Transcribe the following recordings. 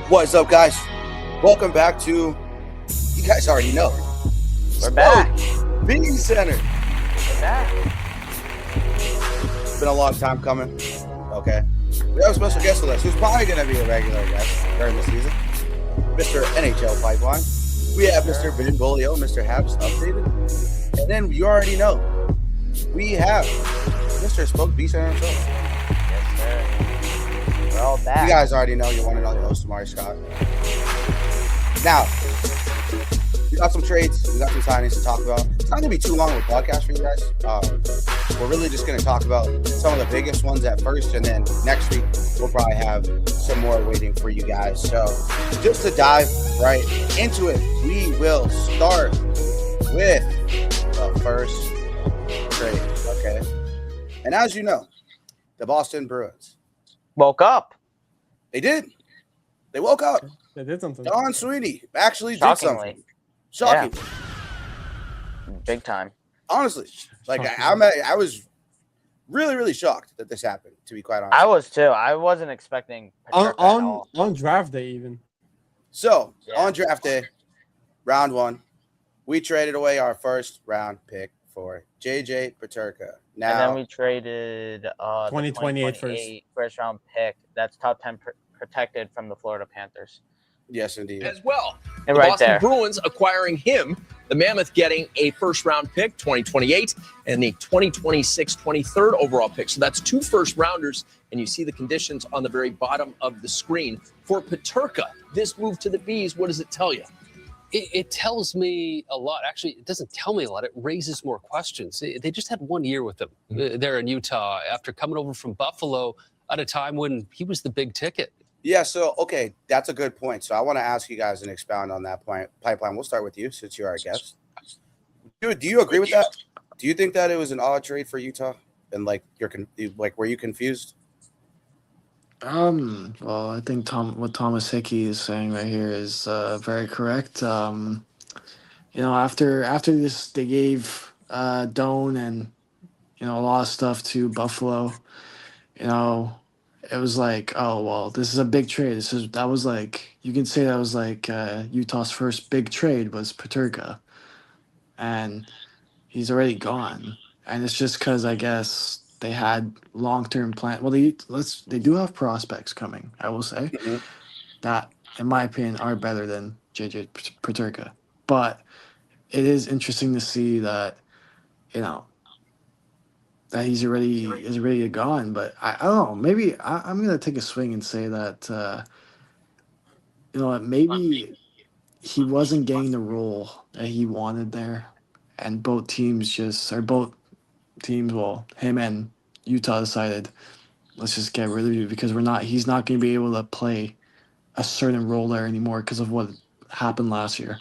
What is up, guys? Welcome back to, you guys already know, We're back. Mini Center. We're back. It's been a long time coming. Okay. We have a special guest with us who's probably going to be a regular guest during the season. Mr. NHL Pipeline. We have Mr. Benvolio, Mr. Habs updated. And then you already know, we have Mr. Spoke Beast Center himself. Yes, sir. We're all back. You guys already know you want to know the host, Amari Scott. Now, we got some trades, we got some signings to talk about. It's not going to be too long of a podcast for you guys. We're really just going to talk about some of the biggest ones at first, and then next week we'll probably have some more waiting for you guys. So just to dive right into it, we will start with the first trade, okay? And as you know, the Boston Bruins, woke up. they did. They woke up. They did something. Don Sweeney actually did Shockingly. something. Shocking. Big time. Honestly, like I was really shocked that this happened. To be quite honest, I was too. I wasn't expecting Paterka at all. on draft day even. So Yeah. on draft day, round 1, we traded away our first round pick for JJ Paterka. And then Now, we traded the 2028 first round pick. That's top 10 protected from the Florida Panthers. yes, indeed. as well. And The right Boston there. Bruins acquiring him, the Mammoth getting a first-round pick, 2028, and the 2026 23rd overall pick. So that's 2 first-rounders, and you see the conditions on the very bottom of the screen. For Paterka, this move to the Bees, what does it tell you? It tells me a lot. Actually, it doesn't tell me a lot. It raises more questions. They just had 1 year with him there in Utah after coming over from Buffalo at a time when he was the big ticket. Yeah, so, okay, that's a good point. So I want to ask you guys and expound on that point. Pipeline, we'll start with you since you're our guest. Do you agree with that? Do you think that it was an odd trade for Utah? And, like, were you confused? Well, I think what Thomas Hickey is saying right here is very correct. After this, they gave Doan and a lot of stuff to Buffalo. It was like, oh well, this is a big trade. You can say that was like Utah's first big trade was Paterka, and he's already gone. And it's just because I guess they had long-term plan. Well, they do have prospects coming. I will say that, in my opinion, are better than JJ Paterka. But it is interesting to see that that he's already gone. But I don't know. Maybe I'm gonna take a swing and say that maybe he wasn't getting the role that he wanted there, and both teams, well, him and Utah decided, let's just get rid of you because he's not going to be able to play a certain role there anymore because of what happened last year.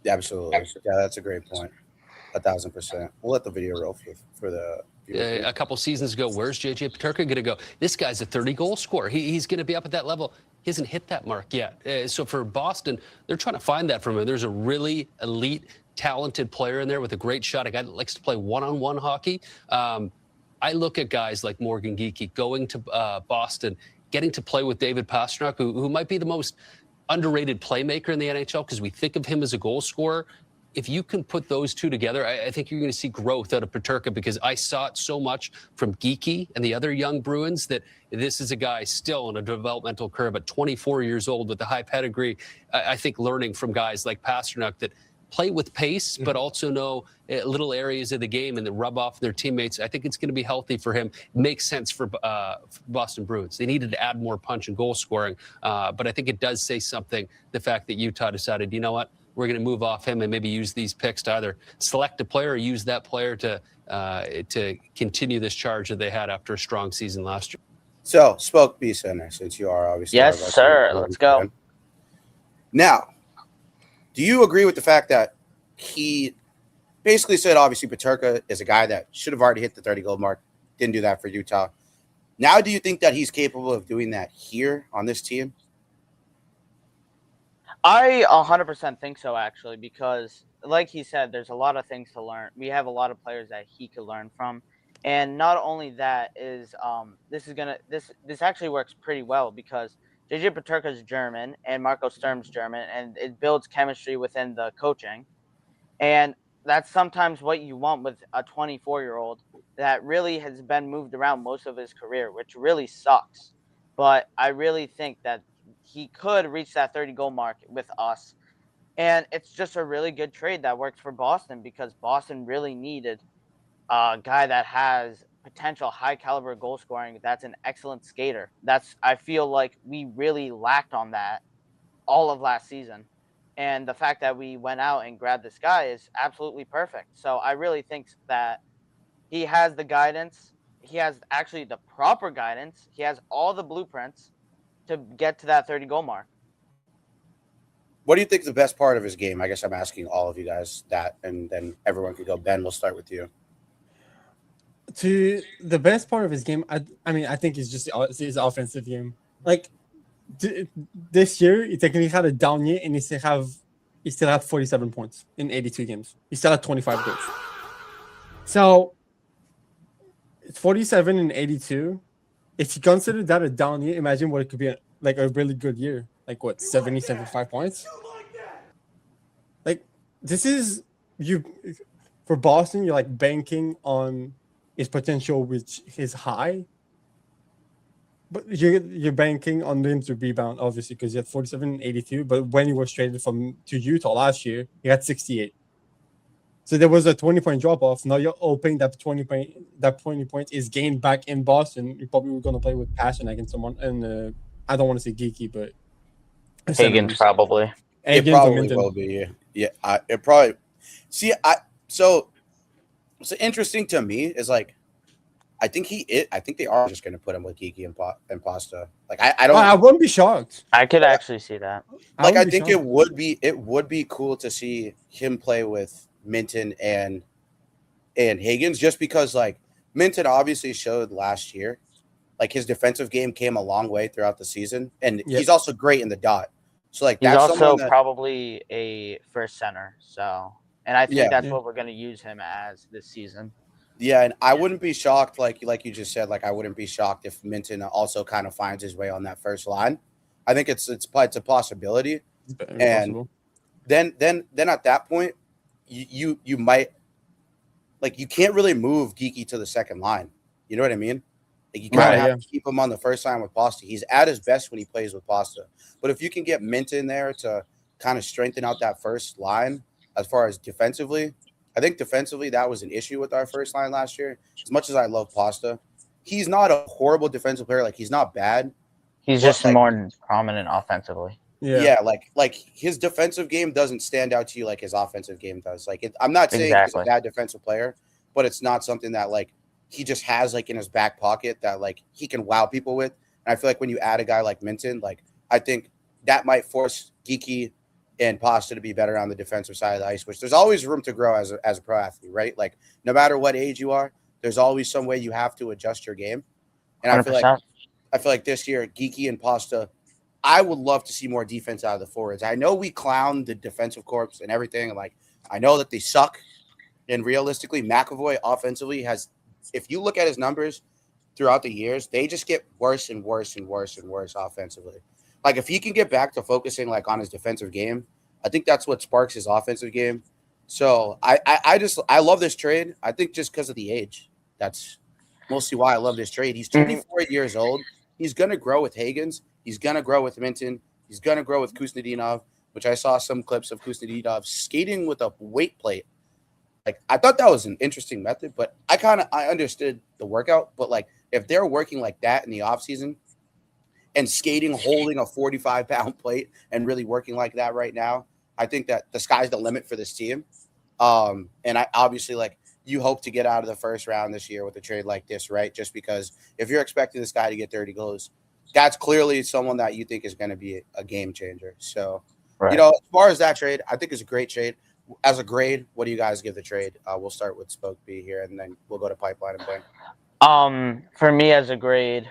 Absolutely. Yeah, that's a great point. 1,000%. We'll let the video roll for the viewers. A couple seasons ago, where's JJ Paterka going to go? This guy's a 30-goal scorer. He's going to be up at that level. He hasn't hit that mark yet. So for Boston, they're trying to find that from him. There's a really elite, talented player in there with a great shot, a guy that likes to play one-on-one hockey. I look at guys like Morgan Geekie going to Boston, getting to play with David Pastrnak, who might be the most underrated playmaker in the NHL because we think of him as a goal scorer. If you can put those two together, I think you're going to see growth out of Paterka because I saw it so much from Geekie and the other young Bruins that this is a guy still on a developmental curve at 24 years old with a high pedigree. I think learning from guys like Pastrnak that play with pace, but also know little areas of the game and that rub off their teammates. I think it's going to be healthy for him. Makes sense for Boston Bruins. They needed to add more punch and goal scoring, but I think it does say something, the fact that Utah decided, you know what, we're going to move off him and maybe use these picks to either select a player or use that player to continue this charge that they had after a strong season last year. So, Spoke B Center, since you are obviously. Yes, sir. Let's go. Now, do you agree with the fact that he basically said, obviously, Paterka is a guy that should have already hit the 30-goal mark, didn't do that for Utah. Now, do you think that he's capable of doing that here on this team? I 100% think so, actually, because like he said, there's a lot of things to learn. We have a lot of players that he could learn from. And not only that is this actually works pretty well because JJ Peterka's German and Marco Sturm's German, and it builds chemistry within the coaching. And that's sometimes what you want with a 24-year-old that really has been moved around most of his career, which really sucks. But I really think that he could reach that 30-goal mark with us. And it's just a really good trade that works for Boston because Boston really needed a guy that has potential high caliber goal scoring. That's an excellent skater. I feel like we really lacked on that all of last season. And the fact that we went out and grabbed this guy is absolutely perfect. So I really think that he has the guidance. He has actually the proper guidance. He has all the blueprints to get to that 30-goal mark. What do you think is the best part of his game? I guess I'm asking all of you guys that, and then everyone could go. Ben, we'll start with you. To the best part of his game, I think it's just his offensive game. Like this year, he technically had a down year, and he still had 47 points in 82 games. He still had 25 goals. So it's 47 in 82. If you consider that a down year, imagine what it could be like a really good year. Like what, 70, 75 points? Like this is you for Boston, you're like banking on his potential, which is high. But you're banking on him to rebound, obviously, because he had 47 and 82. But when he was traded to Utah last year, he had 68. So there was a 20-point drop-off. Now you're hoping that 20 points is gained back in Boston. You probably were going to play with passion against someone. And I don't want to say geeky, but Higgins probably. It probably will be. Yeah, it probably. See, so what's interesting to me is like, I think they are just going to put him with Geeky and Pasta. Like I don't. I wouldn't be shocked. I could actually see that. Like I think it would be cool to see him play with Minton and Higgins, just because like Minton obviously showed last year, like his defensive game came a long way throughout the season, and he's also great in the dot. So like he's also probably a first center. So, and I think that's what we're going to use him as this season. Yeah, and I wouldn't be shocked, like you just said, like I wouldn't be shocked if Minton also kind of finds his way on that first line. I think it's a possibility, and then at that point, you might, like, you can't really move Geeky to the second line. You know what I mean? Like you kind of have to keep him on the first line with Pasta. He's at his best when he plays with Pasta, but if you can get Minton there to kind of strengthen out that first line as far as defensively. I think defensively, that was an issue with our first line last year. As much as I love Pasta, he's not a horrible defensive player. Like, he's not bad. He's just like, more prominent offensively. Yeah, like his defensive game doesn't stand out to you like his offensive game does. Like, I'm not saying he's a bad defensive player, but it's not something that, like, he just has, like, in his back pocket that, like, he can wow people with. And I feel like when you add a guy like Minton, like, I think that might force Geeky and Pasta to be better on the defensive side of the ice, which there's always room to grow as a pro athlete, right? Like, no matter what age you are, there's always some way you have to adjust your game. And 100%. I feel like this year, Geeky and Pasta, I would love to see more defense out of the forwards. I know we clown the defensive corps and everything. Like, I know that they suck. And realistically, McAvoy offensively has, if you look at his numbers throughout the years, they just get worse and worse and worse and worse offensively. Like, if he can get back to focusing, like, on his defensive game, I think that's what sparks his offensive game. So I love this trade. I think just because of the age. That's mostly why I love this trade. He's 24 years old. He's going to grow with Higgins. He's going to grow with Minton. He's going to grow with Kuznetsov, which I saw some clips of Kuznetsov skating with a weight plate. Like, I thought that was an interesting method, but I understood the workout. But, like, if they're working like that in the offseason, and skating, holding a 45-pound plate and really working like that right now, I think that the sky's the limit for this team. And I obviously, like, you hope to get out of the first round this year with a trade like this, right? Just because if you're expecting this guy to get 30 goals, that's clearly someone that you think is going to be a game changer. So, you know, as far as that trade, I think it's a great trade. As a grade, what do you guys give the trade? We'll start with Spoke B here, and then we'll go to Pipeline and Blank. For me, as a grade,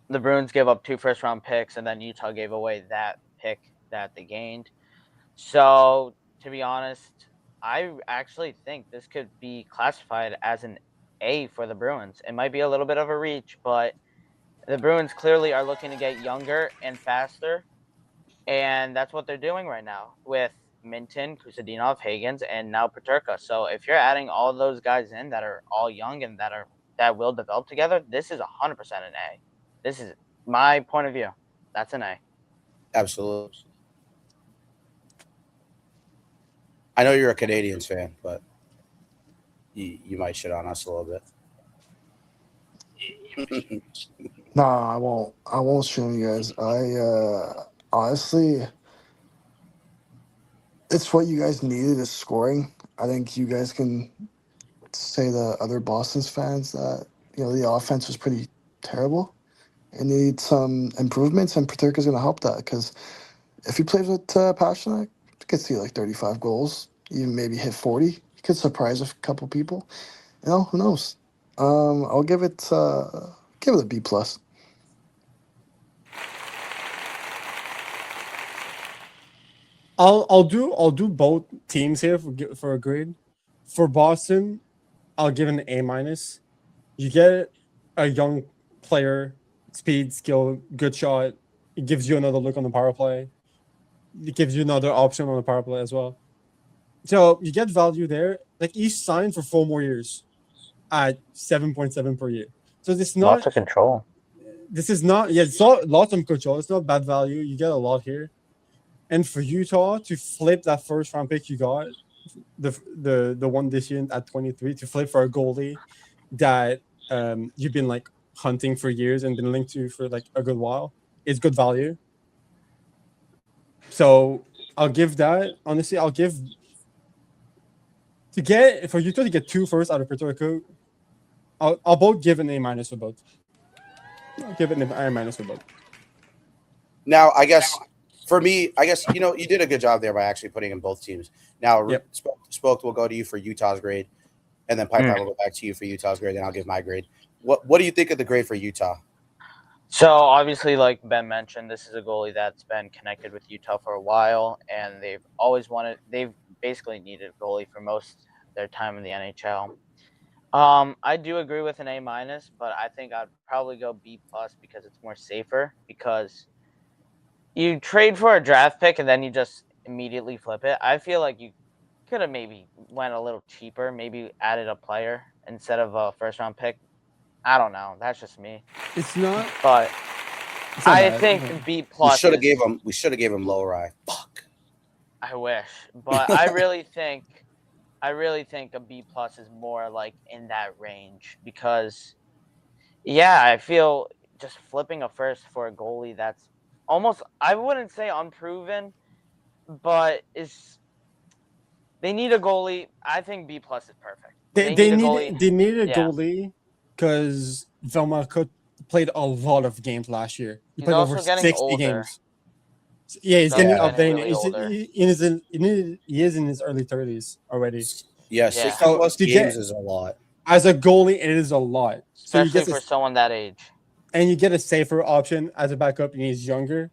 the Bruins gave up 2 first-round picks, and then Utah gave away that pick that they gained. So, to be honest, I actually think this could be classified as an A for the Bruins. It might be a little bit of a reach, but The Bruins clearly are looking to get younger and faster, and that's what they're doing right now with Minton, Kusadinov, Higgins, and now Peterka. So if you're adding all those guys in that are all young and that will develop together, this is 100% an A. This is my point of view. That's an A. Absolutely. I know you're a Canadians fan, but you might shit on us a little bit. Nah, I won't. I won't stream you guys. Honestly, it's what you guys needed is scoring. I think you guys can say the other Boston's fans that the offense was pretty terrible and need some improvements, and Paterka's going to help that because if he plays with Pasternak, he could see like 35 goals, even maybe hit 40. He could surprise a couple people. Who knows? I'll give it a B plus. I'll do both teams here for a grade. For Boston, I'll give an A minus. You get a young player, speed, skill, good shot. It gives you another look on the power play. It gives you another option on the power play as well. So you get value there. Like he's signed for 4 more years at 7.7 per year. So this is not Lots of control. This is not it's not lots of control. It's not bad value. You get a lot here. And for Utah to flip that first round pick you got, the one this year at 23, to flip for a goalie that you've been like hunting for years and been linked to for like a good while, is good value. So I'll give that. Honestly, I'll give for Utah to get 2 first out of Puerto Rico. I'll both give an A minus for both. I'll give it an A minus for both. Now, I guess for me, you did a good job there by actually putting in both teams. Now, Yep. Spoke will go to you for Utah's grade, and then Pipeline will go back to you for Utah's grade, and I'll give my grade. What do you think of the grade for Utah? So obviously, like Ben mentioned, this is a goalie that's been connected with Utah for a while, and they've basically needed a goalie for most of their time in the NHL. I do agree with an A minus, but I think I'd probably go B plus because it's more safer. Because you trade for a draft pick and then you just immediately flip it. I feel like you could have maybe went a little cheaper, maybe added a player instead of a first round pick. I don't know. That's just me. It's not. But It's not I bad. think B We plus. should have gave him low rye. Fuck. I wish, but I really think a B plus is more like in that range because, yeah, I feel just flipping a first for a goalie that's almost, I wouldn't say unproven, but they need a goalie. I think B plus is perfect. They need a goalie. They needed a Yeah. goalie because Velma played a lot of games last year. He He's played also over getting 60 older. games. Yeah, he's So getting yeah, up there. really older. He is in his early 30s already. Yeah, 60 plus to games get- is a lot. As a goalie, it is a lot. So you Especially get for someone that age. and you get a safer option as a backup, and he's younger.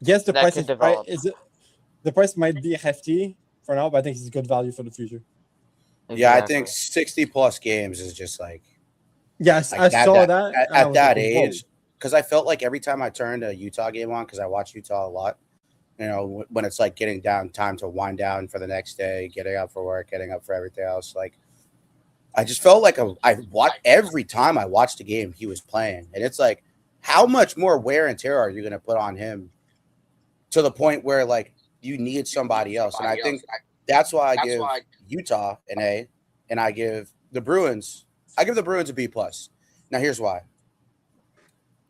Yes, the That price could is develop. the price might be hefty for now, but I think it's good value for the future. Yeah, I Exactly. think 60 plus games is just like Yes, Like I that- saw that- that. at, and I at was that like, whoa. age, because I felt like every time I turned a Utah game on, because I watch Utah a lot, when it's like getting down, time to wind down for the next day, getting up for work, getting up for everything else, like I just felt like I watched every time I watched a game he was playing, and it's like, how much more wear and tear are you going to put on him to the point where like you need somebody else? And I think that's why I give Utah an A, and I give the Bruins a B plus. Now here's why.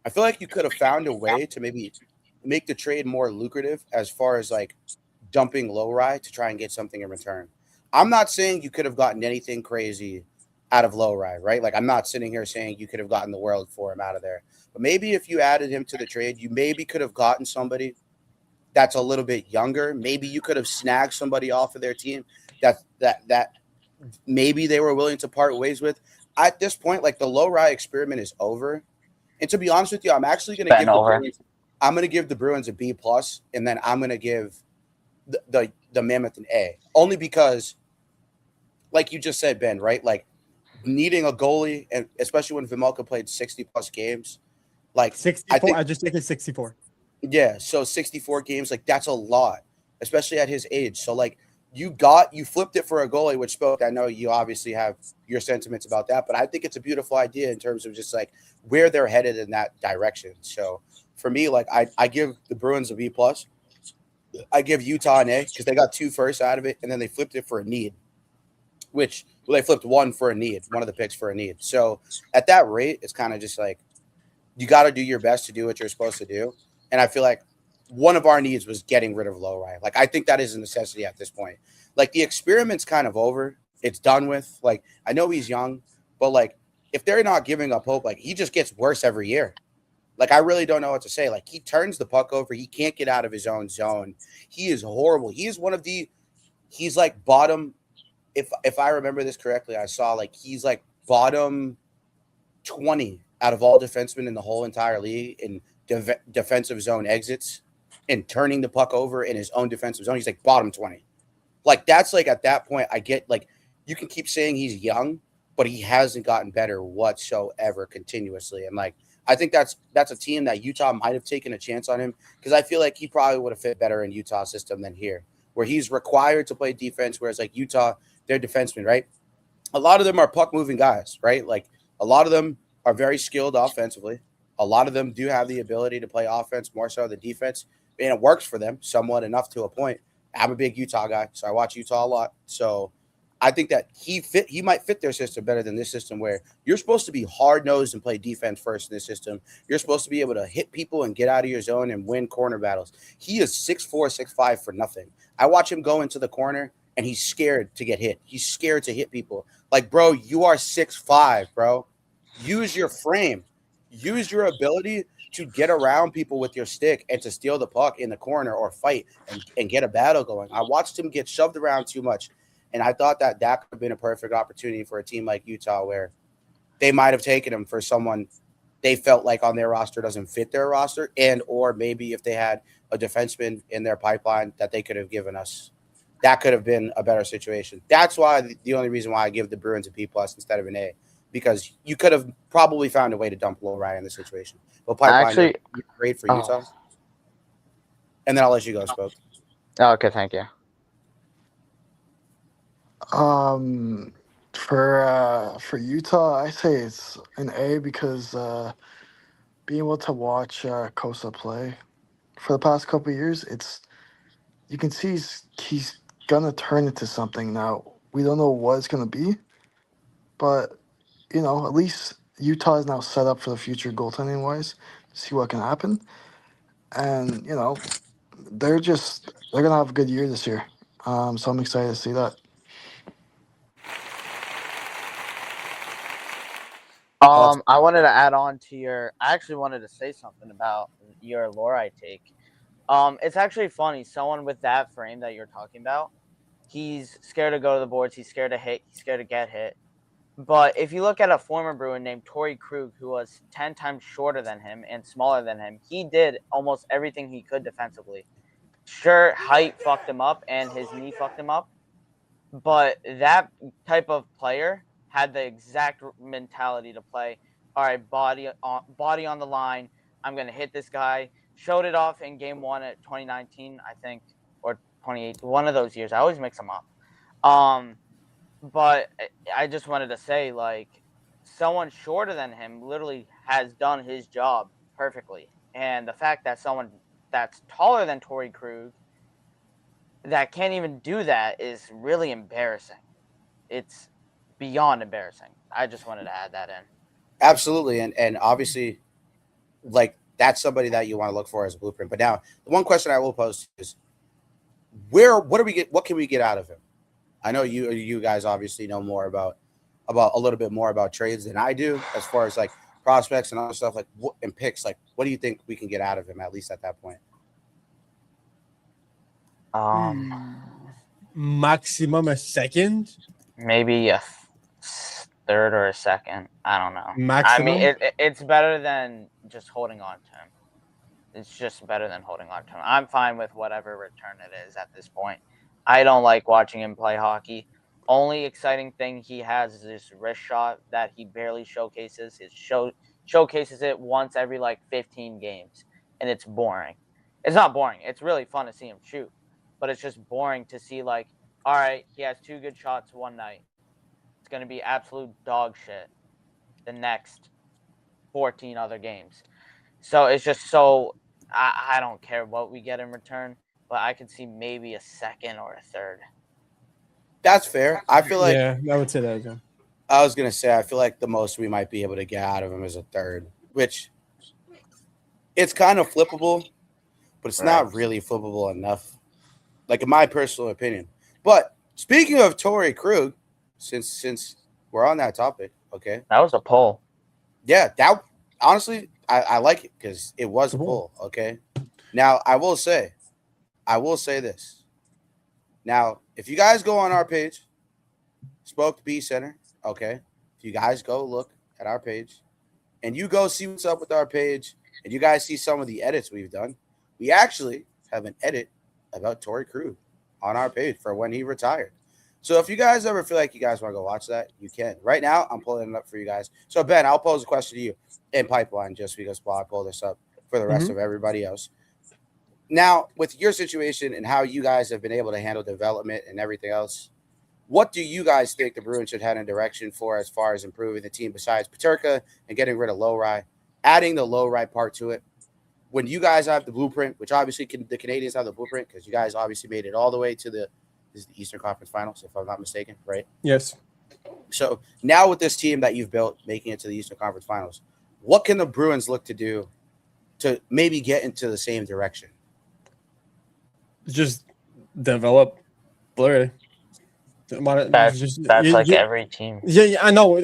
I feel like you could have found a way to maybe make the trade more lucrative as far as like dumping low rye to try and get something in return. I'm not saying you could have gotten anything crazy out of low rye, right? Like I'm not sitting here saying you could have gotten the world for him out of there. But maybe if you added him to the trade, you maybe could have gotten somebody that's a little bit younger. Maybe you could have snagged somebody off of their team that maybe they were willing to part ways with. At this point, like the low rye experiment is over. And to be honest with you, I'm actually going to give the Bruins a B plus, and then I'm going to give the Mammoth an A, only because, like you just said, Ben, right? Like needing a goalie, and especially when Vimulka played 60 plus games, Like 64. I think I just take it 64. yeah, so 64 games, like that's a lot, especially at his age. So like you flipped it for a goalie, which spoke. I know you obviously have your sentiments about that, but I think it's a beautiful idea in terms of just like where they're headed in that direction. So for me, like I give the Bruins a B plus. I give Utah an A because they got 2 firsts out of it, and then they flipped it for a need, which they flipped one for a need, one of the picks for a need. So at that rate, it's kind of just like you got to do your best to do what you're supposed to do. And I feel like one of our needs was getting rid of Lowry. Like I think that is a necessity at this point. Like the experiment's kind of over. It's done with. Like I know he's young, but like if they're not giving up hope, like he just gets worse every year. Like I really don't know what to say. Like he turns the puck over. He can't get out of his own zone. He is horrible. He is one of the. He's like bottom. If I remember this correctly, I saw like he's like bottom 20 out of all defensemen in the whole entire league in defensive zone exits and turning the puck over in his own defensive zone. He's like bottom 20. Like that's like at that point, I get like you can keep saying he's young, but he hasn't gotten better whatsoever continuously. And like I think that's a team that Utah might have taken a chance on him because I feel like he probably would have fit better in Utah's system than here, where he's required to play defense, whereas like Utah, they're defensemen, right? A lot of them are puck moving guys, right? Like a lot of them are very skilled offensively. A lot of them do have the ability to play offense more so than defense, and it works for them somewhat enough to a point. I'm a big Utah guy, so I watch Utah a lot. So I think that he might fit their system better than this system where you're supposed to be hard-nosed and play defense first in this system. You're supposed to be able to hit people and get out of your zone and win corner battles. He is 6'4", 6'5" for nothing. I watch him go into the corner, and he's scared to get hit. He's scared to hit people. Like, bro, you are 6'5", bro. Use your frame. Use your ability to get around people with your stick and to steal the puck in the corner or fight and get a battle going. I watched him get shoved around too much. And I thought that could have been a perfect opportunity for a team like Utah where they might have taken him for someone they felt like on their roster doesn't fit their roster, and or maybe if they had a defenseman in their pipeline that they could have given us. That could have been a better situation. That's why the only reason why I give the Bruins a B plus instead of an A, because you could have probably found a way to dump Lowry in this situation. But pipeline Actually, great for Utah. And then I'll let you go, Spoke. Okay, thank you. For Utah, I say it's an A because being able to watch Costa play for the past couple of years, you can see he's gonna turn into something now. We don't know what it's gonna be, but at least Utah is now set up for the future goaltending wise to see what can happen, and they're gonna have a good year this year. So I'm excited to see that. I wanted to add on to I actually wanted to say something about your Lori take. It's actually funny. Someone with that frame that you're talking about, he's scared to go to the boards. He's scared to hit. He's scared to get hit. But if you look at a former Bruin named Torrey Krug, who was 10 times shorter than him and smaller than him, he did almost everything he could defensively. Sure, height fucked him up and his knee fucked him up. But that type of player had the exact mentality to play. All right, body on the line. I'm gonna hit this guy. Showed it off in Game 1 at 2019, I think, or 28. One of those years. I always mix them up. But I just wanted to say, like, someone shorter than him literally has done his job perfectly, and the fact that someone that's taller than Torrey Krug that can't even do that is really embarrassing. It's beyond embarrassing. I just wanted to add that in. Absolutely. And obviously, like, that's somebody that you want to look for as a blueprint. But now, the one question I will pose is, what can we get out of him? I know you guys obviously know more about a little bit more about trades than I do, as far as like prospects and other stuff, like and picks. Like, what do you think we can get out of him at least at that point? Maximum a second. Maybe a third or a second. I don't know. Maximum? I mean, it's better than just holding on to him. It's just better than holding on to him. I'm fine with whatever return it is at this point. I don't like watching him play hockey. Only exciting thing he has is his wrist shot that he barely showcases. His showcases it once every like 15 games, and it's boring. It's not boring. It's really fun to see him shoot, but it's just boring to see like, all right, he has 2 good shots one night. It's going to be absolute dog shit the next 14 other games. So it's just so I don't care what we get in return, but I could see maybe a second or a third. That's fair. I feel like yeah, I would say that as well. I was gonna say I feel like the most we might be able to get out of him is a third, which it's kind of flippable, but it's not really flippable enough, like in my personal opinion. But speaking of Torrey Krug, since we're on that topic, okay, That was a poll. yeah, that honestly I like it because it was a pull. Okay, now I will say this. Now, if you guys go on our page, Spoke B Center, okay, if you guys go look at our page and you go see what's up with our page and you guys see some of the edits we've done, we actually have an edit about Torrey Krug on our page for when he retired. So if you guys ever feel like you guys want to go watch that, you can. Right now, I'm pulling it up for you guys. So, Ben, I'll pose a question to you in pipeline just because while I pull this up for the rest of everybody else. Now, with your situation and how you guys have been able to handle development and everything else, what do you guys think the Bruins should head in direction for as far as improving the team besides Peterka and getting rid of Lowry, adding the Lowry part to it? When you guys have the blueprint, which obviously the Canadians have the blueprint because you guys obviously made it all the way to the Eastern Conference Finals, if I'm not mistaken, right? Yes. So now with this team that you've built, making it to the Eastern Conference Finals, what can the Bruins look to do to maybe get into the same direction? Just develop Blurry. That's like every team. Yeah, I know.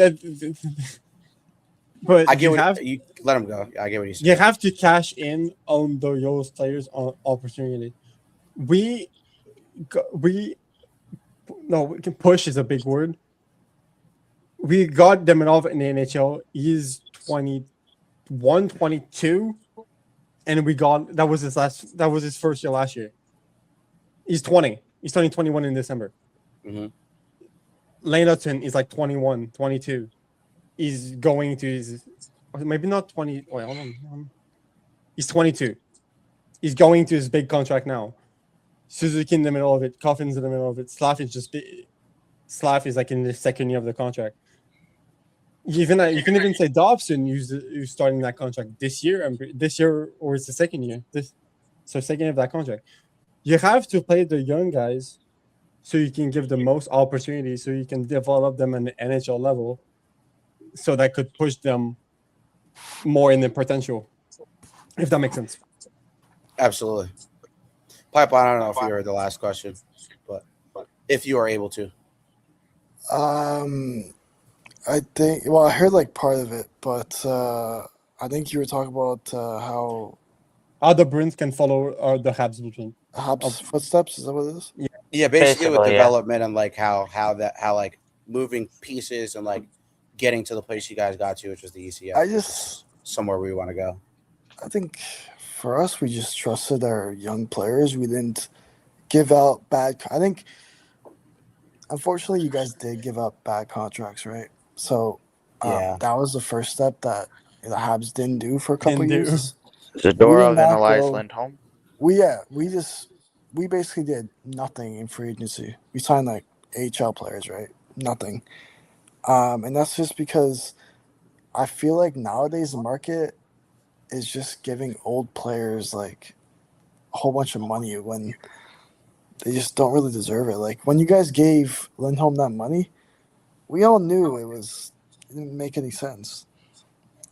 But I get you let him go. I get what you said. You have to cash in on those players' opportunity. We can push is a big word. We got Deminov in the NHL. He's 21, 22, and that was his first year last year. He's 20. He's turning 21 in December. Mm-hmm. Lane Hudson is like 21, 22. He's going to his maybe not 20. Wait, hold on. He's 22. He's going to his big contract now. Suzuki in the middle of it. Coffin's in the middle of it. Slav is like in the second year of the contract. You can even say Dobson who's starting that contract this year, or it's the second year. Second year of that contract. You have to play the young guys so you can give the most opportunities, so you can develop them at the NHL level, so that could push them more in their potential, if that makes sense. Absolutely. Pipeline, I don't know if you heard the last question, but if you are able to. I think, well, I heard like part of it, but I think you were talking about how other Bruins can follow the Habs blueprint. Habs footsteps, is that what it is? Yeah, basically with Basically, development and like how like moving pieces and like getting to the place you guys got to, which was the ECF. Somewhere we want to go. I think for us, we just trusted our young players. We didn't give out bad. I think, unfortunately, you guys did give up bad contracts, right? So that was the first step that the Habs didn't do for a couple of years. Zadorov and Elias Lindholm. We basically did nothing in free agency. We signed like AHL players, right? Nothing. And that's just because I feel like nowadays the market is just giving old players like a whole bunch of money when they just don't really deserve it. Like when you guys gave Lindholm that money, we all knew it didn't make any sense.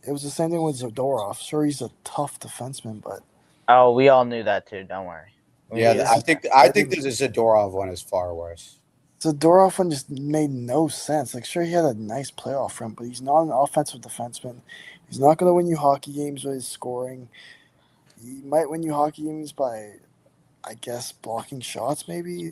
It was the same thing with Zadorov. Sure, he's a tough defenseman, but We all knew that too. Don't worry. I think the Zadorov one is far worse. Zadorov one just made no sense. Like, sure, he had a nice playoff run, but he's not an offensive defenseman. He's not going to win you hockey games with his scoring. He might win you hockey games by, I guess, blocking shots. Maybe he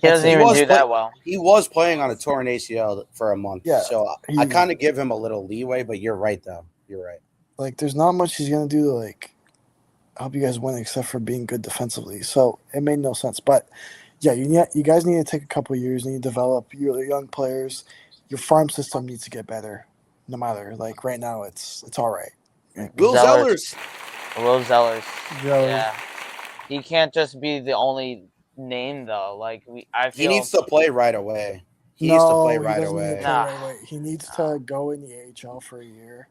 doesn't even do that well. He was playing on a torn ACL for a month, so I kind of give him a little leeway. But you're right, though. You're right. Like, there's not much he's going to do to like help you guys win, except for being good defensively. So it made no sense. But yeah, you guys need to take a couple of years. You need to develop your young players. Your farm system needs to get better. no matter. Like right now, it's all right. Will Zellers. Will Zellers. Zellers. Yeah. He can't just be the only name though. Like I He feel needs to play right away. He needs to play right doesn't need to away. play Nah. right away. He needs to go in the AHL for a year,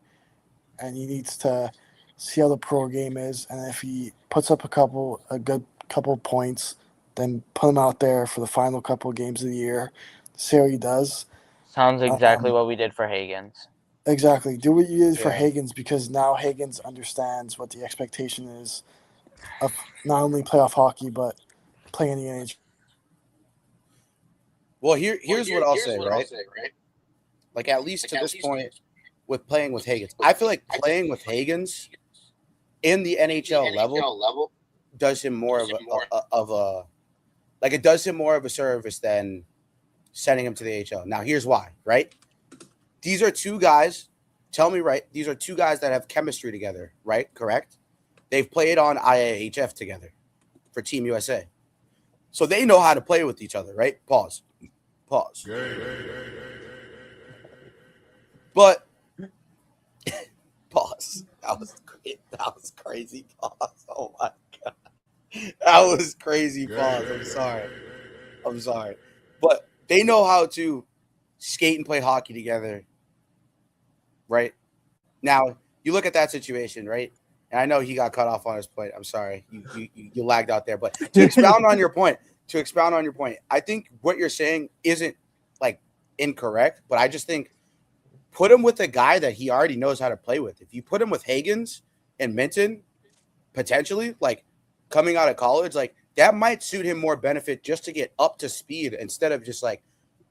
and he needs to see how the pro game is. And if he puts up a good couple points, then put him out there for the final couple of games of the year. See how he does. sounds exactly what we did for Higgins. Exactly. Do what you did for Yeah. Higgins, because now Higgins understands what the expectation is of not only playoff hockey but playing in the NHL. Well, here's what I'll say, right? Like, at least to this point, with playing with Higgins, I feel like playing with Higgins in the NHL level does him more of a like it does him more of a service than sending him to the AHL. Now, here's why, right? These are two guys. Tell me, right? These are two guys that have chemistry together, right? Correct? They've played on IAHF together for Team USA. So they know how to play with each other, right? Pause. But pause. That was great. That was crazy. Pause. Oh my god. That was crazy. Pause. I'm sorry. But they know how to skate and play hockey together. Right? Now, you look at that situation, right? And I know he got cut off on his point. I'm sorry. You lagged out there. But to expound on your point, I think what you're saying isn't like incorrect, but I just think put him with a guy that he already knows how to play with. If you put him with Higgins and Minton, potentially, like coming out of college, like that might suit him more benefit just to get up to speed instead of just like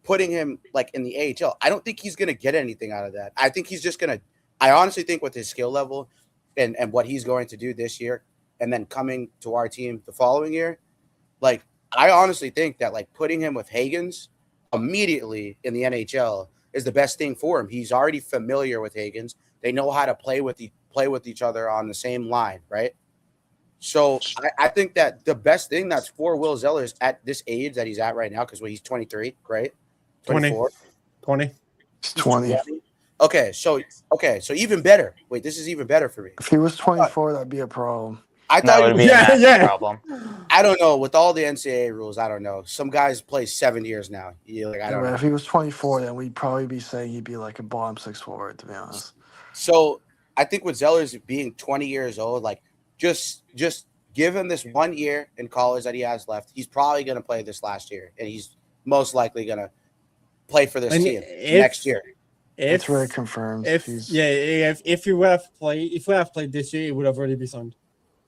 putting him like in the AHL. I don't think he's going to get anything out of that. I think he's just going to, I honestly think with his skill level and what he's going to do this year and then coming to our team the following year, like I honestly think that like putting him with Higgins immediately in the NHL is the best thing for him. He's already familiar with Higgins. They know how to play with each other on the same line, right? So I think that the best thing that's for Will Zellers at this age that he's at right now, because he's 23, right? 24? 20. It's 20. Okay, so even better. Wait, this is even better for me. If he was 24, that'd be a problem. I That thought would he be was, a massive yeah. problem. I don't know. With all the NCAA rules, I don't know. Some guys play 7 years now. I don't know. If he was 24, then we'd probably be saying he'd be like a bottom six forward, to be honest. So I think with Zellers being 20 years old, like just give him this 1 year in college that he has left. He's probably going to play this last year, and he's most likely going to play for this team next year. It's very confirmed. If he would have played this year, it would have already been signed.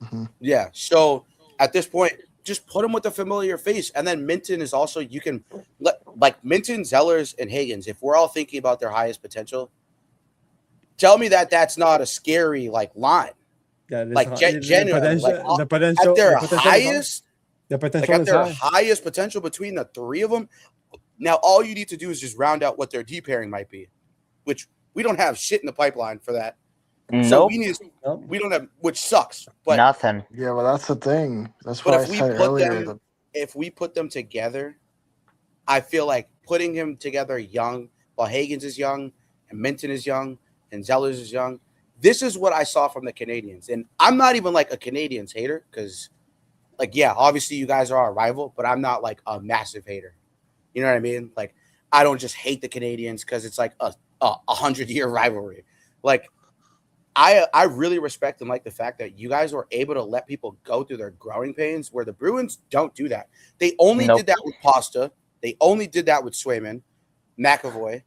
Mm-hmm. Yeah. So at this point, just put him with a familiar face, and then Minton is also you can like Minton, Zellers, and Higgins. If we're all thinking about their highest potential, tell me that that's not a scary like line. Yeah, Like genuinely, the potential at their the potential highest, the like potential at is their high. highest potential between the three of them. Now, all you need to do is just round out what their D pairing might be, which we don't have shit in the pipeline for that. So we don't have, which sucks. But Nothing. Yeah, well, that's the thing. That's But why I if we said put earlier. them, if we put them together, I feel like putting him together young, while Higgins is young, and Minton is young, and Zellers is young. This is what I saw from the Canadians, and I'm not even like a Canadians hater because, like, yeah, obviously you guys are our rival, but I'm not like a massive hater. You know what I mean? Like, I don't just hate the Canadians because it's like a 100-year rivalry. Like, I really respect and like the fact that you guys were able to let people go through their growing pains where the Bruins don't do that. They only did that with Pasta. They only did that with Swayman, McAvoy.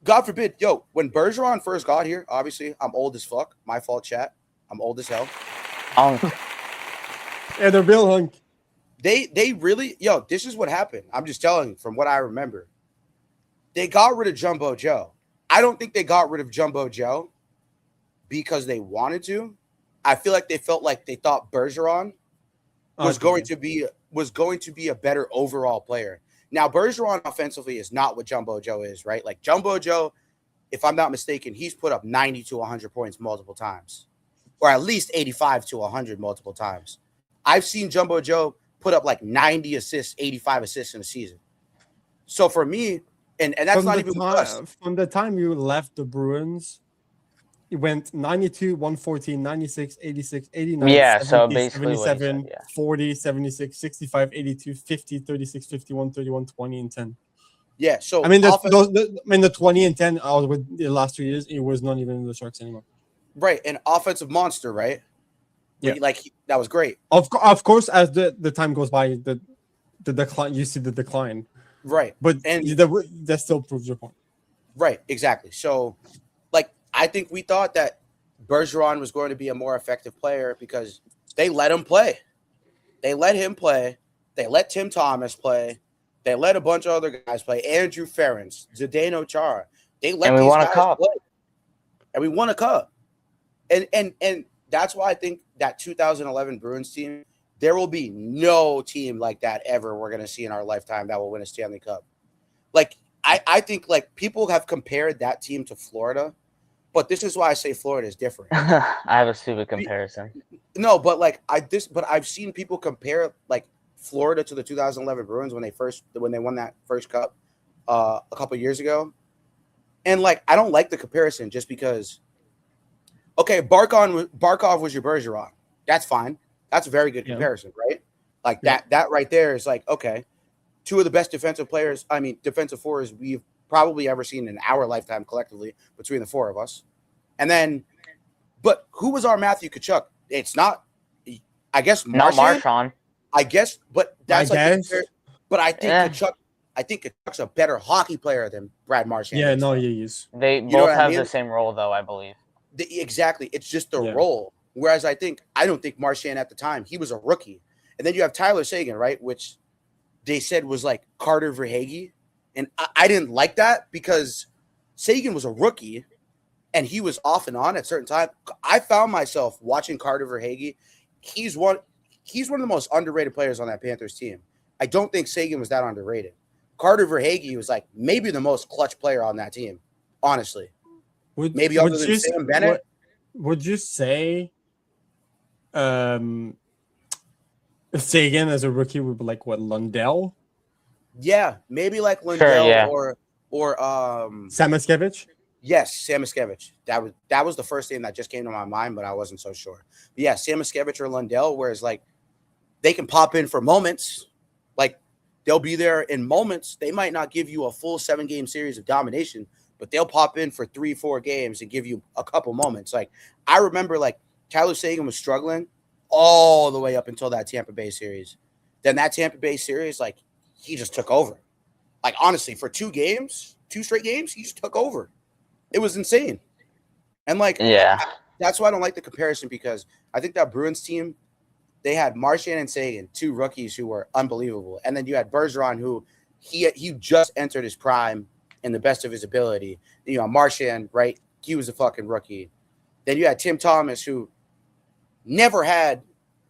God forbid, when Bergeron first got here, obviously I'm old as fuck. My fault, chat. I'm old as hell. Yeah, they're real hunk. They really, this is what happened. I'm just telling you from what I remember. They got rid of Jumbo Joe. I don't think they got rid of Jumbo Joe because they wanted to. I feel like they felt like they thought Bergeron was going to be a better overall player. Now, Bergeron offensively is not what Jumbo Joe is, right? Like Jumbo Joe, if I'm not mistaken, he's put up 90 to 100 points multiple times, or at least 85 to 100 multiple times. I've seen Jumbo Joe put up like 90 assists, 85 assists in a season. So for me, And that's not even with us. From the time you left the Bruins, it went 92, 114, 96, 86, 89, Yeah, 70, so basically what he 77, said, yeah. 40, 76, 65, 82, 50, 36, 51, 31, 20, and 10. Yeah. So I mean, offense, the 20 and 10 out with the last 2 years, it was not even in the Sharks anymore. right, an offensive monster, right? Yeah. That was great. Of course, as the time goes by, the decline, you see the decline. Right. But And that still proves your point. right, exactly. So, I think we thought that Bergeron was going to be a more effective player because they let him play. They let him play. They let Tim Thomas play. They let a bunch of other guys play. Andrew Ference, Zdeno Chara. They let And we these won a guys cup. play. And we won a cup. And that's why I think that 2011 Bruins team, there will be no team like that ever we're going to see in our lifetime that will win a Stanley Cup. I think people have compared that team to Florida, but this is why I say Florida is different. I have a stupid comparison. No, but I've seen people compare Florida to the 2011 Bruins when they won that first cup a couple years ago. And I don't like the comparison just because okay, Barkov was your Bergeron. That's fine. That's a very good comparison, right? That right there is okay. Two of the best defensive forwards we've probably ever seen in our lifetime collectively between the four of us. And then, but who was our Matthew Tkachuk? It's not, I guess, Not Marchand. I guess, but that's but I think Yeah. I think Kachuk's a better hockey player than Brad Marchand. Yeah, no, he is. They know both what I have mean? the same role, though, I believe. Exactly. It's just the role. Whereas I don't think Marchand at the time, he was a rookie. And then you have Tyler Seguin, right? Which they said was Carter Verhaeghe. And I didn't like that because Seguin was a rookie and he was off and on at certain times. I found myself watching Carter Verhaeghe. He's one of the most underrated players on that Panthers team. I don't think Seguin was that underrated. Carter Verhaeghe was maybe the most clutch player on that team, honestly. Maybe other than Sam Bennett. Would you say Sagan as a rookie would be Lundell? Yeah, maybe Lundell or Samoskevich? Yes, Samoskevich. That was the first name that just came to my mind, but I wasn't so sure. But yeah, Samoskevich or Lundell, whereas they can pop in for moments. They'll be there in moments. They might not give you a full 7-game series of domination, but they'll pop in for 3-4 games and give you a couple moments. I remember Tyler Seguin was struggling all the way up until that Tampa Bay series. Then that Tampa Bay series, he just took over. Honestly, for 2 straight games, he just took over. It was insane. And that's why I don't like the comparison because I think that Bruins team, they had Marchand and Seguin, 2 rookies who were unbelievable. And then you had Bergeron, who he just entered his prime in the best of his ability. Marchand, right? He was a fucking rookie. Then you had Tim Thomas, who never had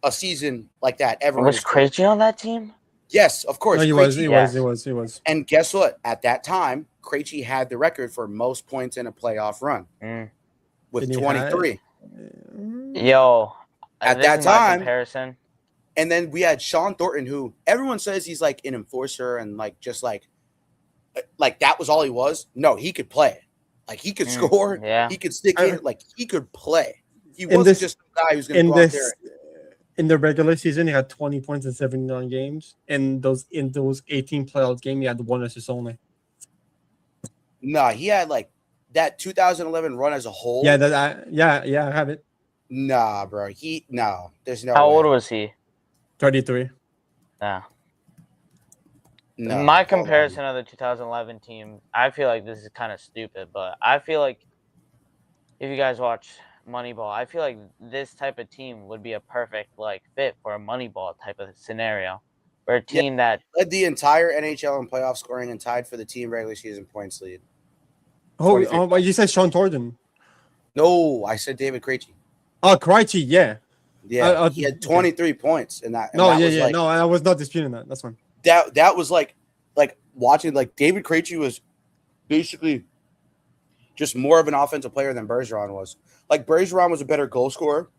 a season like that ever. Was Krejci on that team? Yes, of course. No, he was. And guess what? At that time, Krejci had the record for most points in a playoff run with 23. Yo, at that time, comparison. And then we had Sean Thornton, who everyone says he's an enforcer and that was all he was. No, he could play. He could score. Yeah. He could stick in. He could play. He wasn't just a guy who's going to go out there. In the regular season, he had 20 points in 79 games. In those 18 playoff games, he had 1 assist only. No, he had that 2011 run as a whole. Yeah, I have it. Nah, bro. There's no. How way. old was he? 33. Yeah. No, my comparison of the 2011 team, I feel like this is kind of stupid, but I feel like if you guys watch Moneyball, I feel like this type of team would be a perfect fit for a Moneyball type of scenario. Or a team that led the entire NHL in playoff scoring and tied for the team regular season points lead. Oh, you said Sean Thornton. No, I said David Krejci. Oh, Krejci, yeah. Yeah, he had 23 points in that. No, I was not disputing that. That's fine. That was like watching David Krejci was basically just more of an offensive player than Bergeron was. Bergeron was a better goal scorer,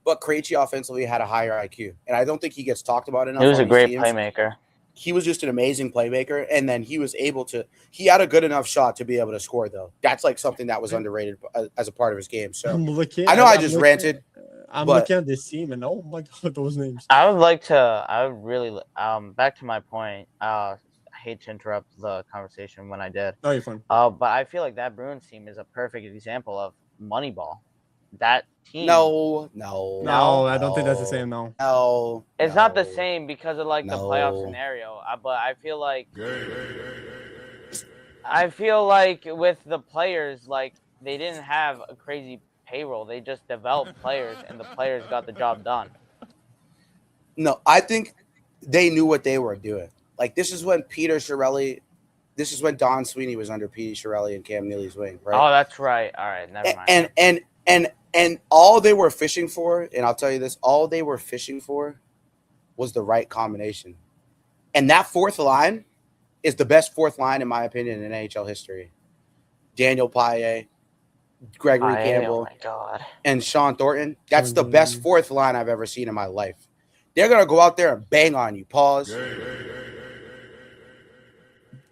but Krejci offensively had a higher IQ, and I don't think he gets talked about enough. He was a great playmaker. he was just an amazing playmaker, and then he had a good enough shot to be able to score, though. That's like something that was underrated as a part of his game. So I know I just ranted. I'm but- looking at this team, and oh my god, those names. I would really back to my point. I hate to interrupt the conversation when I did. Oh, you're fine. But I feel like that Bruins team is a perfect example of Moneyball. That team. No, I don't think that's the same. No. No, It's not the same because of like the playoff No. scenario. But I feel like with the players, like they didn't have a crazy payroll. They just developed players, and the players got the job done. No, I think they knew what they were doing. Like this is when Don Sweeney was under Pete Chiarelli and Cam Neely's wing, right? Oh, that's right. All right, never mind. And all they were fishing for, and I'll tell you this, all they were fishing for was the right combination. And that fourth line is the best fourth line, in my opinion, in NHL history. Daniel Paille, Gregory Campbell, oh my God, and Sean Thornton. That's the best fourth line I've ever seen in my life. They're going to go out there and bang on you. Pause.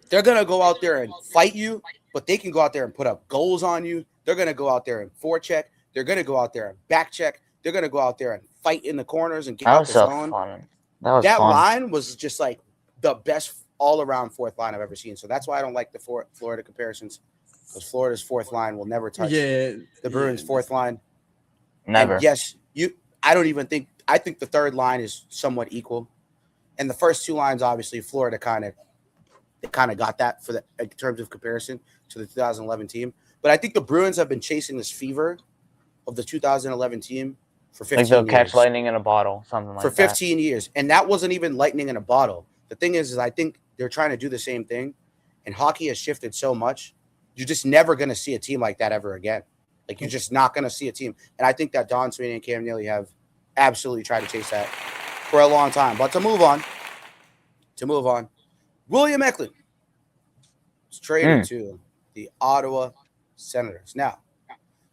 They're going to go out there and fight you, but they can go out there and put up goals on you. They're going to go out there and forecheck. They're going to go out there and back check. They're going to go out there and fight in the corners and get out the zone. Fun. That line was just like the best all-around fourth line I've ever seen. So that's why I don't like the Florida comparisons, because Florida's fourth line will never touch the Bruins' fourth line. Never. And yes, I think the third line is somewhat equal. And the first two lines, obviously, Florida kind of got that in terms of comparison to the 2011 team. But I think the Bruins have been chasing this fever of the 2011 team for 15 years. Like they'll catch lightning in a bottle, something like that. For 15 years. And that wasn't even lightning in a bottle. The thing is I think they're trying to do the same thing. And hockey has shifted so much. You're just never going to see a team like that ever again. Like, you're just not going to see a team. And I think that Don Sweeney and Cam Neely have absolutely tried to chase that for a long time. But to move on, William Eklund was traded to the Ottawa Senators. Now,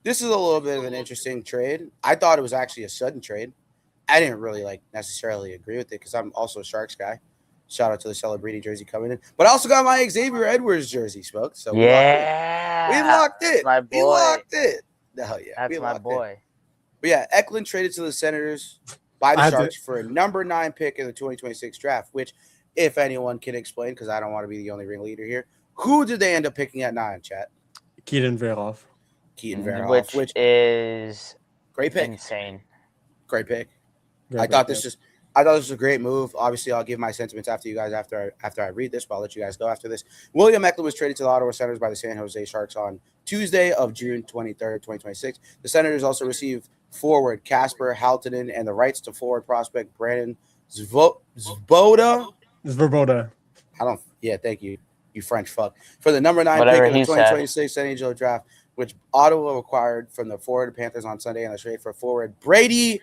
this is a little bit of an interesting trade. I thought it was actually a sudden trade. I didn't really necessarily agree with it because I'm also a Sharks guy. Shout out to the Celebrini jersey coming in. But I also got my Xavier Edwards jersey, Smoke. So we locked it. My boy. We locked it. Hell yeah. That's my boy. But yeah, Eklund traded to the Senators by the Sharks for a number 9 pick in the 2026 draft, which, if anyone can explain, because I don't want to be the only ringleader here, who did they end up picking at 9, chat? Keaton Verhoff. Which is great pick. Insane. Great pick. I thought this was a great move. Obviously, I'll give my sentiments after I read this, but I'll let you guys go after this. William Eklund was traded to the Ottawa Senators by the San Jose Sharks on Tuesday of June 23rd, 2026. The Senators also received forward Kasper Haltinen and the rights to forward prospect Brandon Svoboda. Thank you, you French fuck. For the number 9 Whatever pick in the he 2026 NHL draft, which Ottawa acquired from the Florida Panthers on Sunday in the trade for forward Brady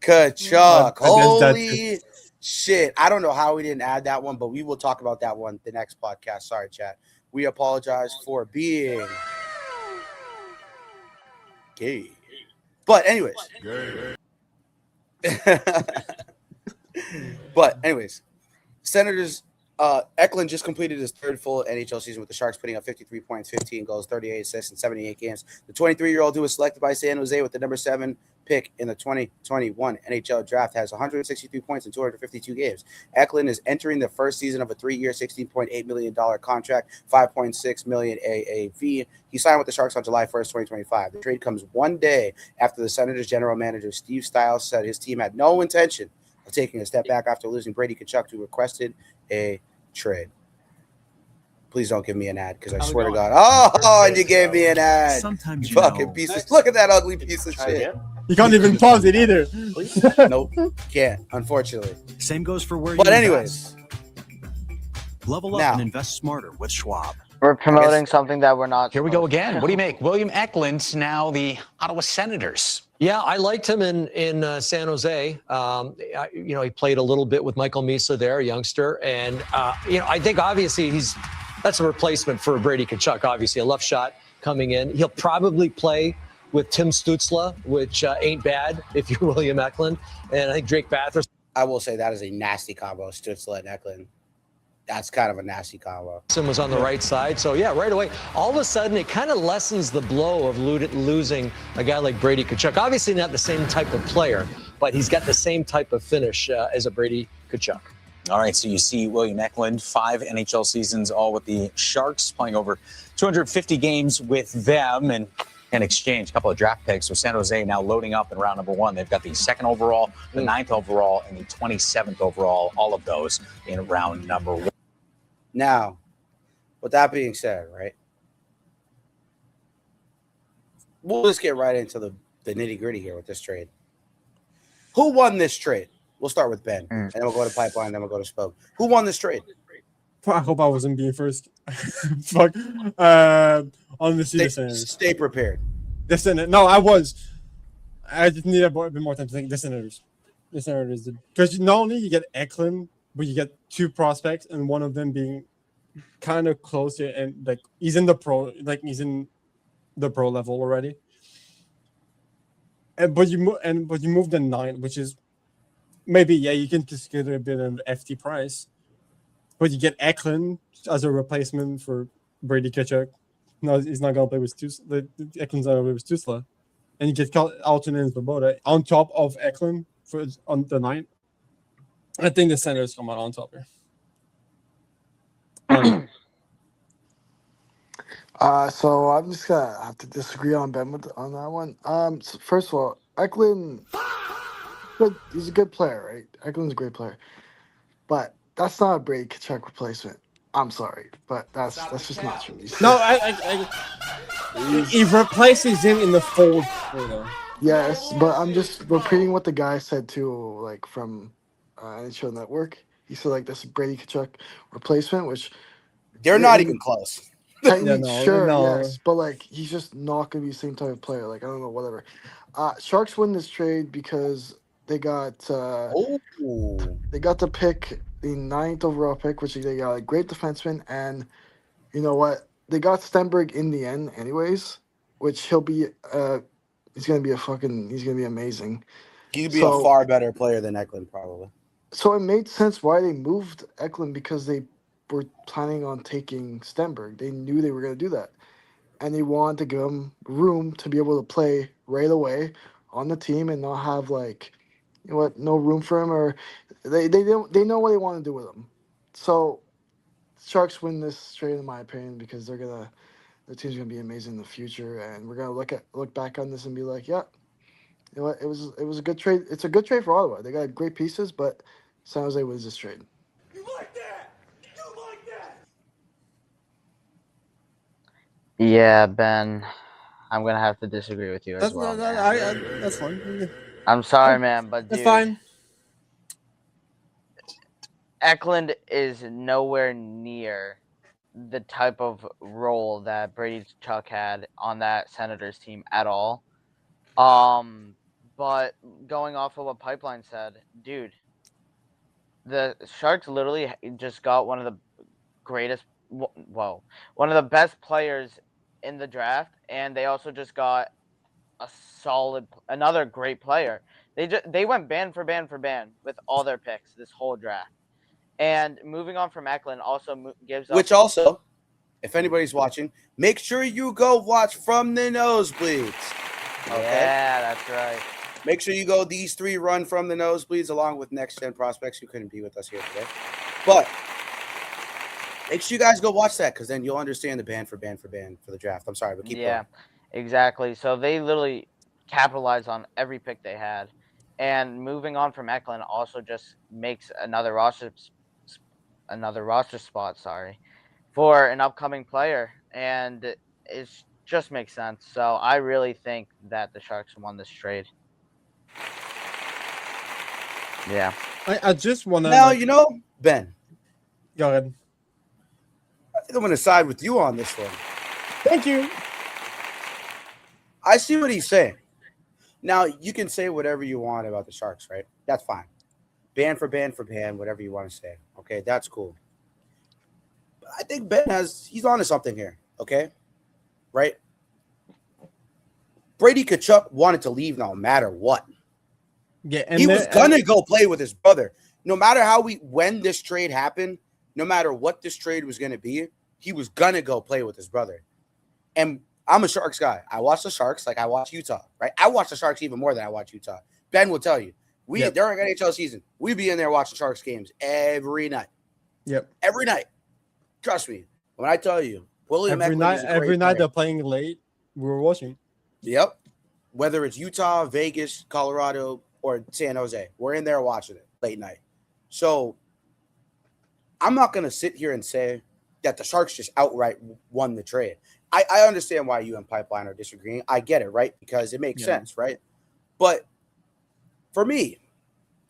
Tkachuk. Holy shit. I don't know how we didn't add that one, but we will talk about that one the next podcast. Sorry, chat. We apologize for being gay. But anyways. Senators Eklund just completed his third full NHL season with the Sharks, putting up 53 points, 15 goals, 38 assists in 78 games. The 23-year-old who was selected by San Jose with the number 7 pick in the 2021 NHL draft has 163 points in 252 games. Eklund is entering the first season of a 3-year, $16.8 million contract, $5.6 million AAV. He signed with the Sharks on July 1st, 2025. The trade comes one day after the Senators general manager Steve Stiles said his team had no intention of taking a step back after losing Brady Tkachuk, who requested a trade. Please don't give me an ad, because I swear to God. Oh, and you gave me an ad. Sometimes you fucking pieces. Look at that ugly piece of shit. You can't even pause it either. Nope, can't, unfortunately. Same goes for where you But anyways. Level up and invest smarter with Schwab. We're promoting something that we're not. Here we go again. What do you make? William Eklund, now the Ottawa Senators. Yeah, I liked him in San Jose. He played a little bit with Michael Misa there, a youngster. And, I think obviously that's a replacement for Brady Tkachuk, obviously. A left shot coming in. He'll probably play with Tim Stützle, which ain't bad if you're William Eklund. And I think Drake Bathurst. I will say that is a nasty combo, Stützle and Eklund. that's kind of a nasty combo. Was on the right side. So, yeah, right away, all of a sudden, it kind of lessens the blow of losing a guy like Brady Tkachuk. Obviously not the same type of player, but he's got the same type of finish as a Brady Tkachuk. All right, so you see William Eklund, 5 NHL seasons, all with the Sharks, playing over 250 games with them, and in exchange, a couple of draft picks. So San Jose now loading up in round number 1. They've got the 2nd overall, the 9th overall, and the 27th overall, all of those in round number 1. Now, with that being said, right, we'll just get right into the nitty-gritty here with this trade. Who won this trade? We'll start with Ben, and then we'll go to Pipeline, then we'll go to Spoke. Who won this trade? I hope I wasn't being first. Fuck. On the Senators. Stay prepared. The Senators. No, I was. I just need a bit more time to think. The Senators. The Senators did. Because not only you get Eklund, but you get 2 prospects, and one of them being kind of close, and like he's in the pro level already. But you move the 9, which is maybe you can consider a bit of an FT price, but you get Eklund as a replacement for Brady Tkachuk. No, he's not gonna play with Eklund's not gonna play with Stützle, and you get Altonen and Svoboda on top of Eklund on the 9. I think the Senators come out on top here. So I'm just gonna have to disagree on Ben on that one. So first of all, Eklund, he's a good player, right? Eklund's a great player, but that's not a Brady Tkachuk replacement. I'm sorry, but that's just not true. No, he replaces him in the fold. Yes, but I'm just repeating what the guy said too, like from NHL Network. He said like this Brady Tkachuk replacement, which they're not even close. Yes, but like he's just not gonna be the same type of player. Like I don't know, whatever. Sharks win this trade because they got to pick the 9th overall pick, which they got a great defenseman, and you know what? They got Stenberg in the end, anyways. Which he's gonna be amazing. He'd be a far better player than Eklund, probably. So it made sense why they moved Eklund, because they were planning on taking Stenberg. They knew they were going to do that, and they wanted to give him room to be able to play right away on the team and not have no room for him, or they know what they want to do with him. So Sharks win this trade in my opinion, because their team's gonna be amazing in the future, and we're gonna look back on this and be like, yeah, you know what, it was a good trade. It's a good trade for Ottawa. They got great pieces, but San Jose wins this trade. Yeah, Ben, I'm gonna have to disagree with you as well. That's fine. I'm sorry, man, but that's dude, fine. Eklund is nowhere near the type of role that Brady Tkachuk had on that Senators team at all. But going off of what Pipeline said, dude, the Sharks literally just got one of the best players in the draft, and they also just got another great player. They went band for band with all their picks this whole draft. And moving on from Eklund also gives up. Which also, if anybody's watching, make sure you go watch From the Nosebleeds. Okay? Yeah, that's right. Make sure you go. These 3 run From the Nosebleeds along with Next Gen Prospects who couldn't be with us here today. But make sure you guys go watch that, because then you'll understand the band for the draft. I'm sorry, but keep going. Exactly. So they literally capitalized on every pick they had. And moving on from Eklund also just makes another roster spot, for an upcoming player, and it just makes sense. So I really think that the Sharks won this trade. Yeah. I just want to now, Ben. Go ahead. I think I'm going to side with you on this one. Thank you. I see what he's saying. Now, you can say whatever you want about the Sharks, right? That's fine. Band for band, whatever you want to say. Okay, that's cool. But I think Ben he's onto something here, okay? Right? Brady Tkachuk wanted to leave no matter what. Yeah, and he was going to go play with his brother. No matter when this trade happened, no matter what this trade was going to be, he was going to go play with his brother. And I'm a Sharks guy. I watch the Sharks like I watch Utah, right? I watch the Sharks even more than I watch Utah. Ben will tell you. During NHL season, we be in there watching Sharks games every night. Yep. Every night. Trust me. When I tell you, William every Eklund night, is a every great night player. they're playing late. We were watching. Yep. Whether it's Utah, Vegas, Colorado, or San Jose, we're in there watching it late night. So I'm not going to sit here and say that the Sharks just outright won the trade. I understand why you and Pipeline are disagreeing. I get it, right? Because it makes sense, right? But for me,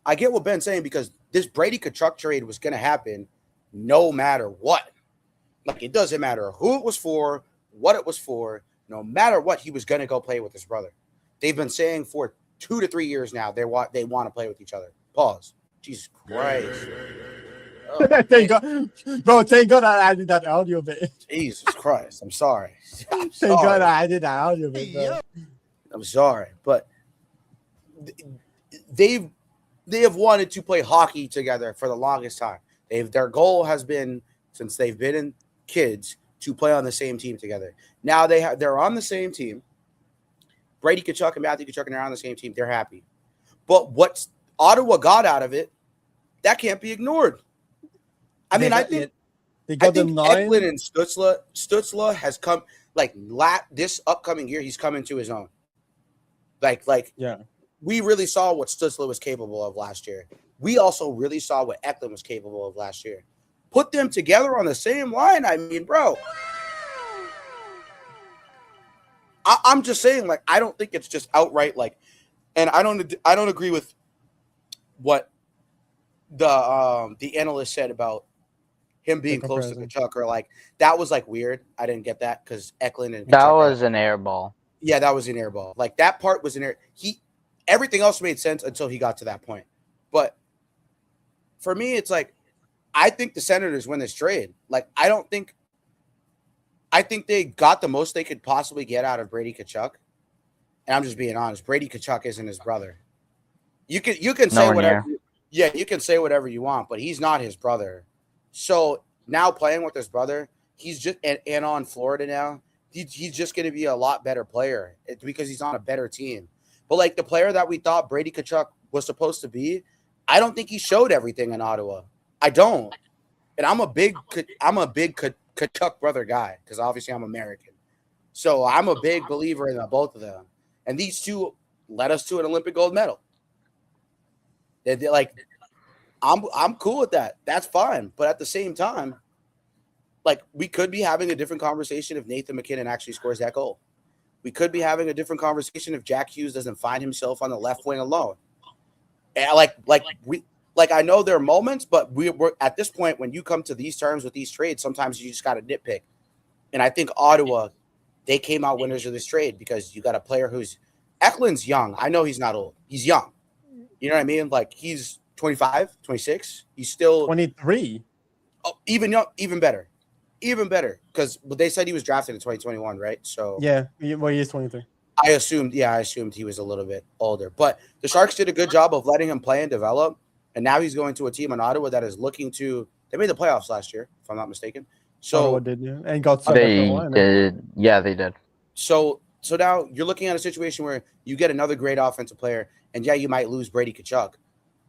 I get what Ben's saying because this Brady Tkachuk trade was going to happen no matter what. Like, it doesn't matter who it was for, what it was for. No matter what, he was going to go play with his brother. They've been saying for 2 to 3 years now they want to play with each other. Pause. Jesus Christ. Oh, Thank God. Bro, thank God I added that audio bit. Jesus Christ. I'm sorry. Thank God I added that audio bit, bro. I'm sorry. But they have wanted to play hockey together for the longest time. Their goal has been, since they've been in kids, to play on the same team together. Now they're on the same team. Brady Tkachuk and Matthew Tkachuk, and they're on the same team. They're happy. But what Ottawa got out of it, that can't be ignored. I think Eklund and Stutzla has come this upcoming year. He's coming to his own. We really saw what Stutzla was capable of last year. We also really saw what Eklund was capable of last year. Put them together on the same line. I mean, bro. I'm just saying, like, I don't think it's just outright and I don't agree with what the analyst said about him being close to Tkachuk, or that was weird. I didn't get that because Eklund and Tkachuk, that was an air ball. Yeah, that was an air ball. That part was an air. Everything else made sense until he got to that point. But for me, it's I think the Senators win this trade. I think they got the most they could possibly get out of Brady Tkachuk. And I'm just being honest. Brady Tkachuk isn't his brother. You can say whatever. Yeah, you can say whatever you want, but he's not his brother. So now playing with his brother, he's just and on Florida now, he's just going to be a lot better player because he's on a better team. But the player that we thought Brady Tkachuk was supposed to be, I don't think he showed everything in Ottawa. I don't. And I'm a big Tkachuk brother guy because obviously I'm American. So I'm a big believer in both of them. And these two led us to an Olympic gold medal. I'm cool with that. That's fine. But at the same time, we could be having a different conversation if Nathan McKinnon actually scores that goal. We could be having a different conversation if Jack Hughes doesn't find himself on the left wing alone. And I know there are moments, but we're at this point when you come to these terms with these trades, sometimes you just got to nitpick. And I think Ottawa, they came out winners of this trade because you got a player who's Eklund's young. I know he's not old. He's young. You know what I mean? He's 25, 26. He's still 23. Oh, even young, even better. Even better. Because they said he was drafted in 2021, right? So yeah, he is 23. I assumed he was a little bit older. But the Sharks did a good job of letting him play and develop. And now he's going to a team in Ottawa that is looking to – they made the playoffs last year, if I'm not mistaken. So Ottawa did, yeah. And got they did. Yeah, they did. So now you're looking at a situation where you get another great offensive player, and yeah, you might lose Brady Tkachuk.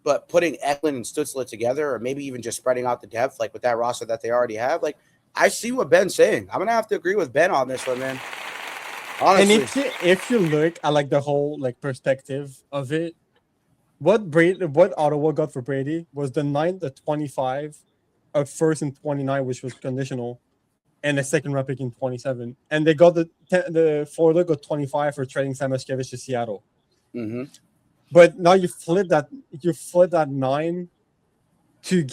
But putting Eklund and Stutzla together, or maybe even just spreading out the depth, with that roster that they already have, I see what Ben's saying. I'm gonna have to agree with Ben on this one, man. Honestly. And if you look at the whole perspective of it, what Ottawa got for Brady was the 9th, the 25, a first in 29, which was conditional, and a second round pick in 27. And they got the Florida got 25 for trading Samoskevich to Seattle. Mm-hmm. But now you flip that 9 to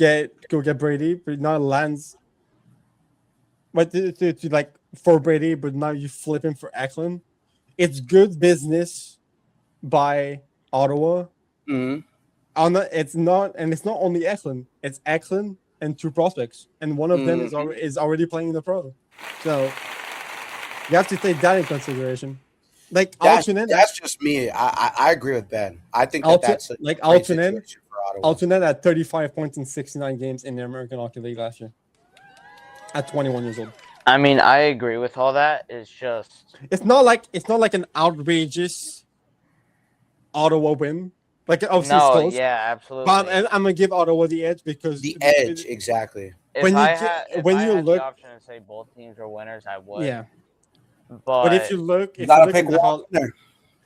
go get Brady, but now it lands. But to for Brady, but now you flip him for Eklund. It's good business by Ottawa. Mm-hmm. It's not only Eklund. It's Eklund and 2 prospects, and one of them is already playing in the pro. So you have to take that in consideration. That's just me. I agree with Ben. I think that's Altonen Ottawa. Alternate had 35 points in 69 games in the American Hockey League last year. At 21 years old. I mean, I agree with all that. It's just It's not like an outrageous Ottawa win. Like obviously it's no, close. yeah, absolutely. But I'm gonna give Ottawa the edge because The edge, exactly. If when you I get- had, if when I you had look- the option to say both teams are winners, I would. yeah. But But if you look, You gotta pick at the one whole, winner.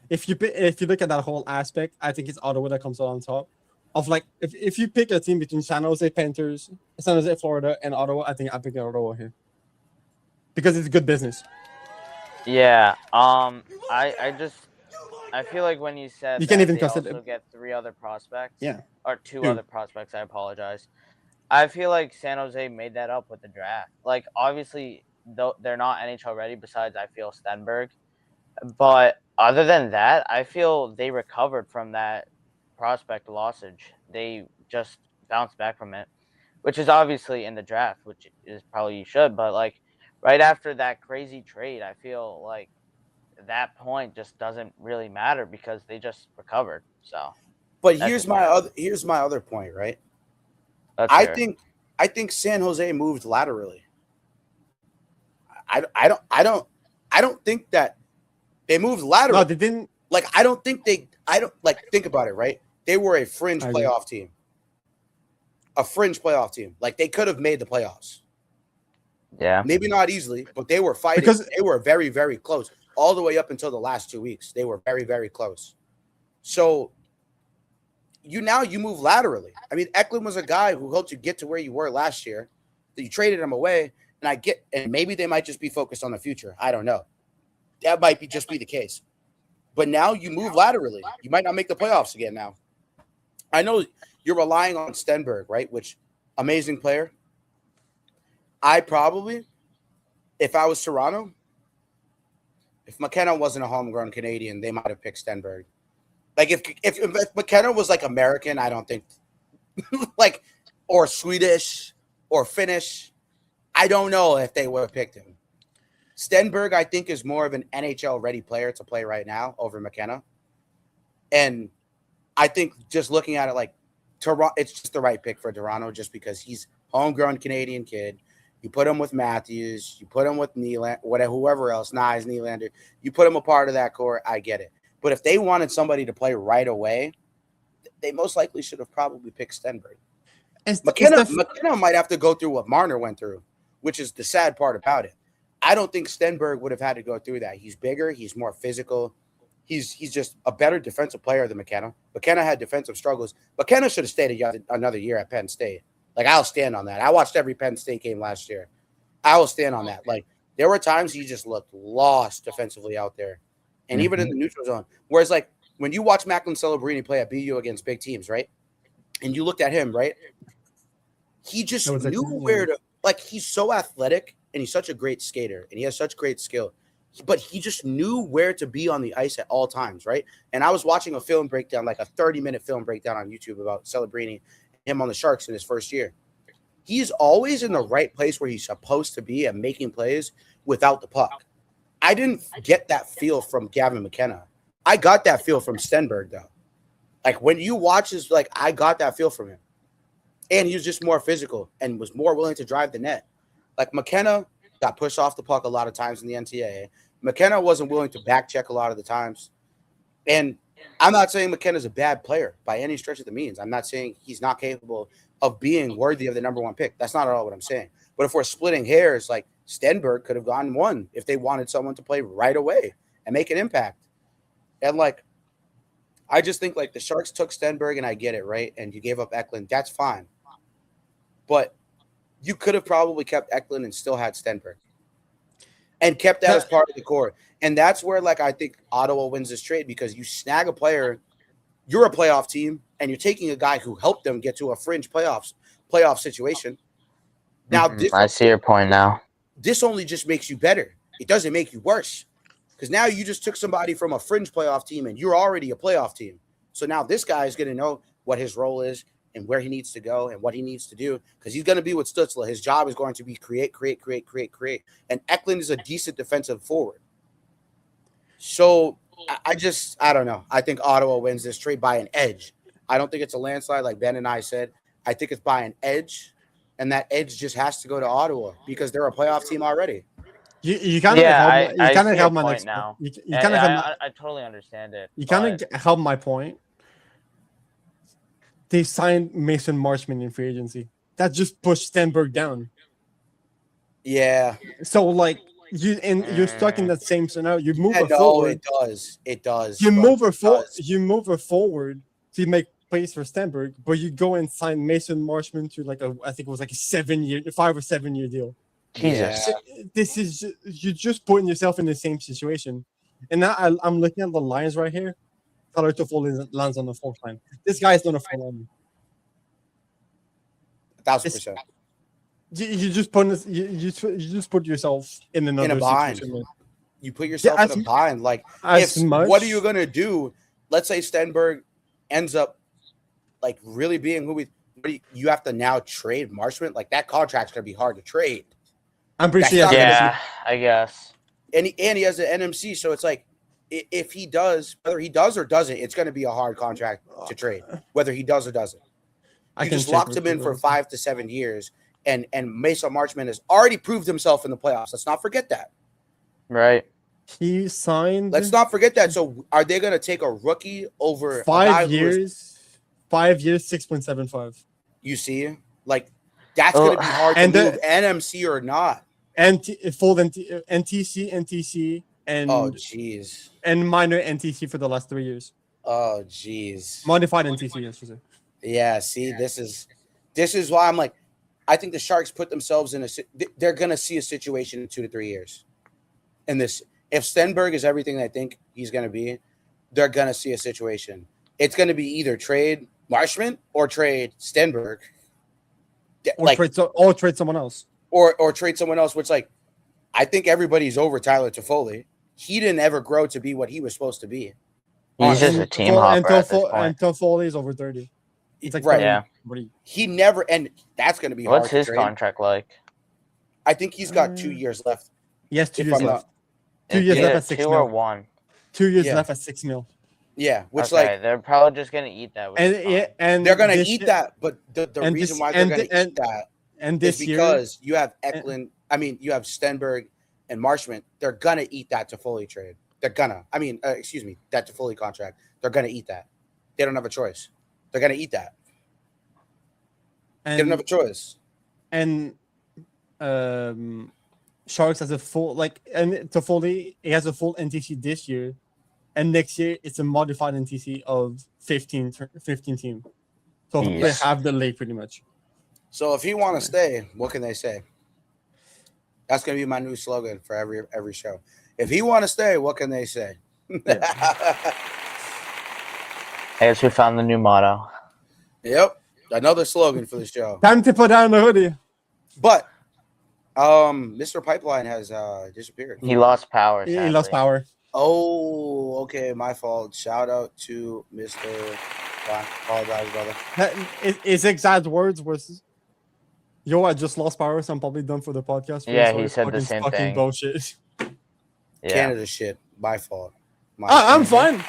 if you look at that whole aspect, I think it's Ottawa that comes out on top. Of like if you pick a team between San Jose Panthers, San Jose, Florida, and Ottawa, I think I pick Ottawa here because it's good business. yeah, I feel like when you said You that can't even they consider- also get 3 other prospects, Yeah. or 2 Two. other prospects. I apologize. I feel like San Jose made that up with the draft. Like obviously, though they're not NHL ready. Besides, I feel Stenberg, but other than that, I feel they recovered from that prospect lossage. They just bounced back from it, which is obviously in the draft, which is probably you should. But like right after that crazy trade, I feel like that point just doesn't really matter because they just recovered. So But That's here's just my other point, right? that's I fair. think San Jose moved laterally. I don't think that they moved laterally. No, they didn't. Like think about it, right? They were a fringe I agree. playoff team. A fringe playoff team. Like they could have made the playoffs. Yeah. Maybe not easily, but they were fighting. Because- They were very, very close. All the way up until the last 2 weeks. They were very, very close. So you move laterally. I mean, Eklund was a guy who helped you get to where you were last year. That you traded him away, and maybe they might just be focused on the future. I don't know. That might just be the case. But now you move laterally. You might not make the playoffs again now. I know you're relying on Stenberg, right? Which amazing player. I probably, if I was Toronto, if McKenna wasn't a homegrown Canadian, they might have picked Stenberg. Like if McKenna was like American, I don't think like or Swedish or Finnish, I don't know if they would have picked him. Stenberg, I think, is more of an NHL ready player to play right now over McKenna. And I think just looking at it like Toronto, it's just the right pick for Toronto just because he's homegrown Canadian kid. You put him with Matthews, you put him with Nylander, whoever else, Nyes, Nylander. You put him a part of that core, I get it. But if they wanted somebody to play right away, they most likely should have probably picked Stenberg. McKenna might have to go through what Marner went through, which is the sad part about it. I don't think Stenberg would have had to go through that. He's bigger. He's more physical. He's just a better defensive player than McKenna. McKenna had defensive struggles. McKenna should have stayed another year at Penn State. Like, I'll stand on that. I watched every Penn State game last year. I will stand on that. Like, there were times he just looked lost defensively out there. And even in the neutral zone. Whereas, like, when you watch Macklin Celebrini play at BU against big teams, right? And you looked at him, right? He just knew where to – like, he's so athletic and he's such a great skater and he has such great skill. But he just knew where to be on the ice at all times, right? And I was watching a film breakdown, like a 30-minute film breakdown on YouTube about Celebrini, him on the Sharks in his first year. He's always in the right place where he's supposed to be and making plays without the puck. I didn't get that feel from Gavin McKenna. I got that feel from Stenberg, though. Like, when you watch his, like, I got that feel from him. And he was just more physical and was more willing to drive the net. Like, McKenna got pushed off the puck a lot of times in the NCAA. McKenna wasn't willing to back check a lot of the times. And I'm not saying McKenna's a bad player by any stretch of the means. I'm not saying he's not capable of being worthy of the number one pick. That's not at all what I'm saying. But if we're splitting hairs, like, Stenberg could have gone one if they wanted someone to play right away and make an impact. And, like, I just think, like, the Sharks took Stenberg, and I get it, right? And you gave up Eklund. That's fine. But you could have probably kept Eklund and still had Stenberg and kept that as part of the core. And that's where, like, I think Ottawa wins this trade because you snag a player, you're a playoff team, and you're taking a guy who helped them get to a fringe playoff situation. Now, I see your point now. This only just makes you better. It doesn't make you worse because now you just took somebody from a fringe playoff team and you're already a playoff team. So now this guy is going to know what his role is and where he needs to go and what he needs to do because he's going to be with Stützle. His job is going to be create. And Eklund is a decent defensive forward. So I don't know. I think Ottawa wins this trade by an edge. I don't think it's a landslide like Ben and I said. I think it's by an edge, and that edge just has to go to Ottawa because they're a playoff team already. You kind of help my point next now. You kind of I totally understand it. You kind of help my point. They signed Mason Marchment in free agency. That just pushed Stenberg down. Yeah. So like you're stuck in that same scenario. You move her No, forward. it does. You move her forward to make place for Stenberg, but you go and sign Mason Marchment to I think it was like a 5 or 7 year deal. Jesus. Yeah. This is you're just putting yourself in the same situation. And now I'm looking at the lines right here. Tyler Toffoli lands on the fourth line. This guy's on the fourth line. 1,000%. You just put you just put yourself in another bind. situation. You put yourself in a bind. Like, what are you gonna do? Let's say Stenberg ends up like really being who you have to now trade Marchment. Like that contract's gonna be hard to trade. I'm pretty sure. Yeah, I guess. And he has an NMC, so it's like if he does, whether he does or doesn't, it's going to be a hard contract to trade, whether he does or doesn't. You just locked him in for 5 to 7 years, and Mason Marchment has already proved himself in the playoffs. Let's not forget that. Right. He signed. Let's not forget that. So are they going to take a rookie over 5 years? 5 years, 6.75. You see, like that's going to be hard to move NMC or not. And full NTC, and oh jeez, and minor NTC for the last 3 years. Oh jeez, modified NTC, I should say. Yeah, see, this is why I'm like, I think the Sharks put themselves in they're gonna see a situation in 2 to 3 years. And if Stenberg is everything they think he's gonna be, they're gonna see a situation. It's gonna be either trade Marchment or trade Stenberg, or trade someone else. Or trade someone else, which I think everybody's over Tyler Toffoli. He didn't ever grow to be what he was supposed to be. He's just a team hopper at this point. And Toffoli is over 30. It's like right. Yeah. He never, and that's going to be hard. What's his contract like? I think he's got 2 years left. Yes, 2 years left. 2 years left at 6 mil. 2 or 1. 2 years left at 6 mil. Yeah, which they're probably just going to eat that. And they're going to eat that, but the reason why they're going to eat that. And this is because you have Eklund, you have Stenberg and Marchment. They're gonna eat that Toffoli trade. They're gonna. That Toffoli contract. They're gonna eat that. They don't have a choice. They're gonna eat that. They don't have a choice. And Sharks has a full and Toffoli he has a full NTC this year, and next year it's a modified NTC of 15 team. So they have the league pretty much. So if he want to stay, what can they say? That's going to be my new slogan for every show. If he want to stay, what can they say? I guess we found the new motto. Yep, another slogan for the show. Time to put down the hoodie. But Mr. Pipeline has disappeared. He lost power. He lost power. Oh, okay, my fault. Shout out to Mr. I apologize, brother. His exact words was, "Yo, I just lost power, so I'm probably done for the podcast." Yeah, he said the same thing. Bullshit. Yeah. Canada shit. My fault. I'm fine.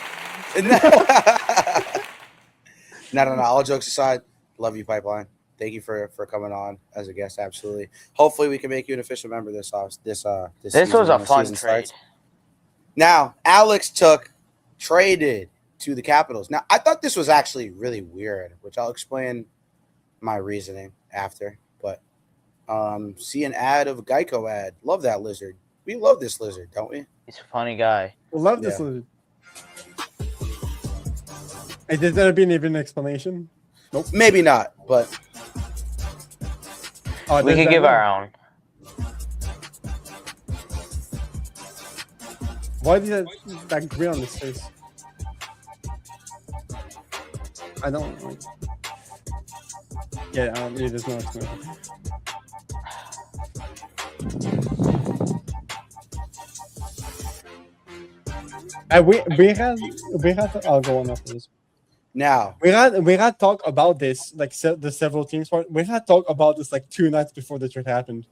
No. All jokes aside, love you, Pipeline. Thank you for coming on as a guest. Absolutely. Hopefully, we can make you an official member this season was a fun trade. Starts. Now, Alex traded to the Capitals. Now, I thought this was actually really weird, which I'll explain my reasoning after. But see an ad of a Geico ad. Love that lizard. We love this lizard, don't we? He's a funny guy. We love this lizard. Hey, did there be even an explanation? Nope. Maybe not, but we can give our own. Why did that grin on his face? I don't know. Yeah, there's no explanation. We had I'll go on after this. Now we had talk about this the several teams part. We had talk about this 2 nights before the trade happened.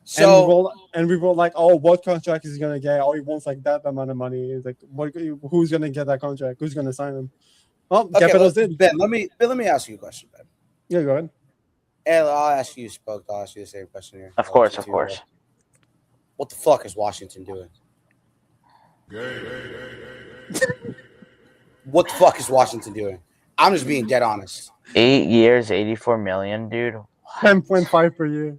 So we were like, oh, what contract is he gonna get? Oh, he wants that amount of money. It's who's gonna get that contract? Who's gonna sign him? Well, Capitals did. Ben, let me ask you a question, Ben. Yeah, go ahead. And I'll ask you, Spoke. I'll ask you the same question here. Of course. What the fuck is Washington doing? What the fuck is Washington doing? I'm just being dead honest. 8 years, 84 million, dude. 10.5 per year.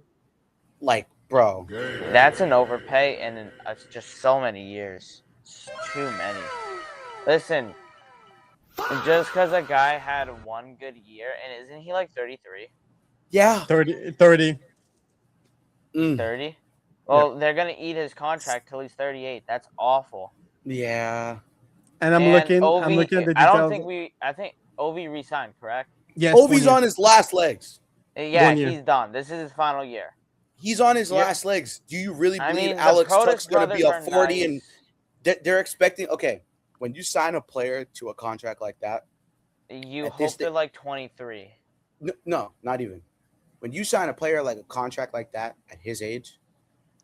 Like, bro. That's an overpay, and it's just so many years. It's too many. Listen, just because a guy had one good year, and isn't he like 33? Yeah. 30. 30? Well, they're going to eat his contract till he's 38. That's awful. Yeah. And I'm looking at the details. I think Ovi re-signed, correct? Yes. Ovi's on his last legs. Yeah, he's done. This is his final year. He's on his last legs. Do you really believe the Alex Protas Tuck's going to be a brothers are 40 nice. and they're expecting? Okay, when you sign a player to a contract like that, You hope they're like 23. No, not even. When you sign a player like a contract like that at his age,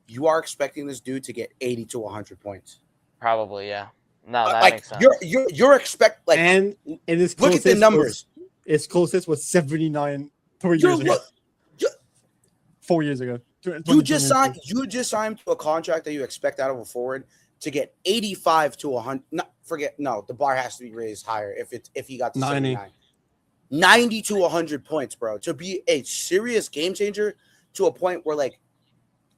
you are expecting this dude to get 80 to 100 points. Probably, yeah. No, that like makes sense. You're expect like, and it is look at the numbers. Its closest was 79 3 years ago. 4 years ago. You just signed to a contract that you expect out of a forward to get 85 to 100. The bar has to be raised higher if he got to 79. 90 to 100 points, bro. To be a serious game changer to a point where like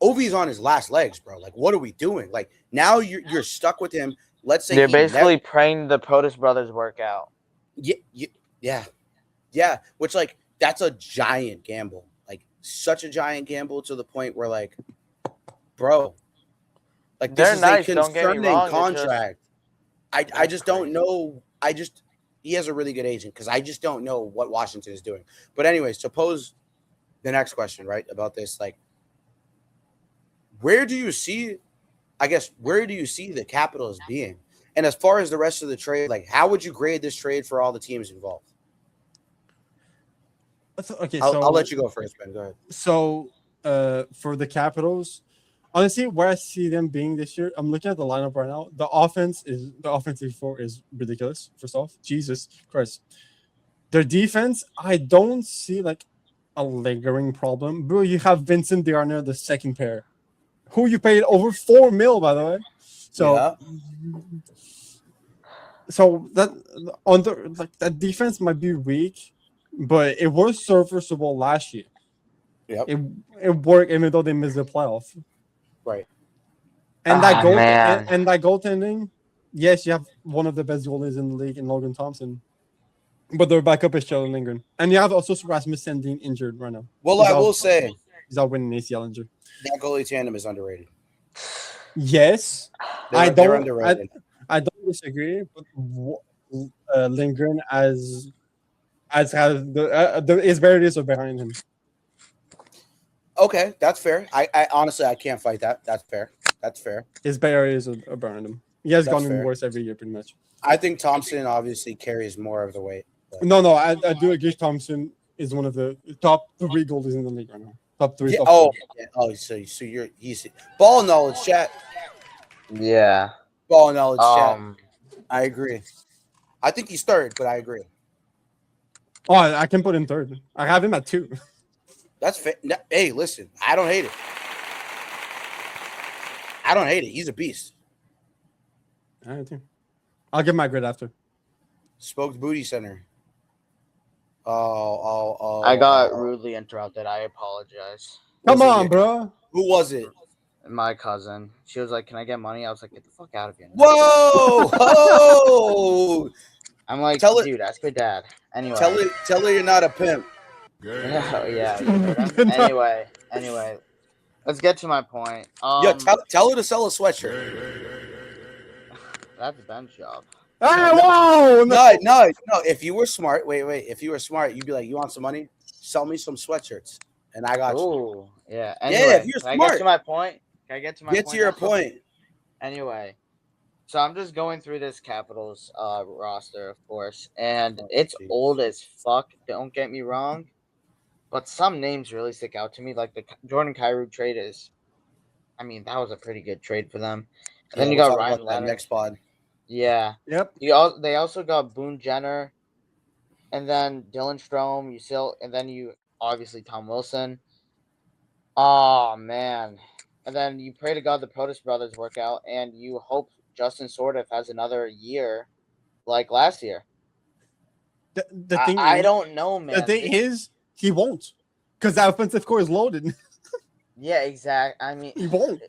Ovi's on his last legs, bro. Like, what are we doing? Like, now you're stuck with him. Let's say they're basically praying the Protas brothers work out. Yeah. Which, like, that's a giant gamble. Like, such a giant gamble to the point where, like, bro, like, this is a concerning contract. I just don't know. He has a really good agent because I just don't know what Washington is doing. But anyways, to pose the next question, right, about this, like, where do you see the Capitals being? And as far as the rest of the trade, like, how would you grade this trade for all the teams involved? Okay, I'll let you go first, Ben. Go ahead. So, for the Capitals, honestly, where I see them being this year, I'm looking at the lineup right now. The offensive four is ridiculous. First off, Jesus Christ, their defense, I don't see like a lingering problem. Bro, you have Vincent Dearnay, the second pair, who you paid over $4 million, by the way. So, so that on the like that defense might be weak, but it was serviceable last year. Yep. It worked even though they missed the playoff. Right. And that goaltending, yes, you have one of the best goalies in the league in Logan Thompson. But their backup is Sheldon Lindgren. And you have also Rasmus Sandin injured right now. Well, I will say he's out winning ACL injury. That goalie tandem is underrated. Yes. They're underrated. I don't disagree, but Lindgren has the his barriers are behind him. Okay, that's fair. I honestly I can't fight that. That's fair. His barriers are behind him. He has gotten worse every year, pretty much. I think Thompson obviously carries more of the weight. But... No, I do agree. Thompson is one of the top 3 goalies in the league right now. Top 3. Yeah, so he's ball knowledge, chat. Yeah. Ball knowledge, chat. I agree. I think he's third, but I agree. Oh, I can put him third. I have him at 2. That's fair. Hey, listen, I don't hate it. He's a beast. I'll give my grade after. Spoke Booty Center. Oh. I got rudely interrupted. I apologize. Come on, bro. Who was it? My cousin. She was like, "Can I get money?" I was like, "Get the fuck out of here." Whoa! Oh! I'm like, dude, ask your dad. Anyway. Tell her you're not a pimp. Yeah. Anyway. Let's get to my point. Tell her to sell a sweatshirt. That's Ben's job. Whoa! No. If you were smart, wait. If you were smart, you'd be like, "You want some money? Sell me some sweatshirts, and I got you." Ooh, yeah. Anyway, yeah, if you're smart. Can I get to my point? Can I get to my point? Get to your point. Anyway, so I'm just going through this Capitals roster, of course, and it's old as fuck. Don't get me wrong, but some names really stick out to me. Like the Jordan Kyrou trade is, I mean, that was a pretty good trade for them. And then you got Ryan Leonard. Next pod. Yeah. Yep. They also got Boone Jenner, and then Dylan Strome. And then you obviously Tom Wilson. Oh man, and then you pray to God the Protus brothers work out, and you hope Justin Sordiff has another year like last year. The thing I is, don't know, man. the thing is, he won't, because that offensive core is loaded. Yeah, exact. I mean, He won't.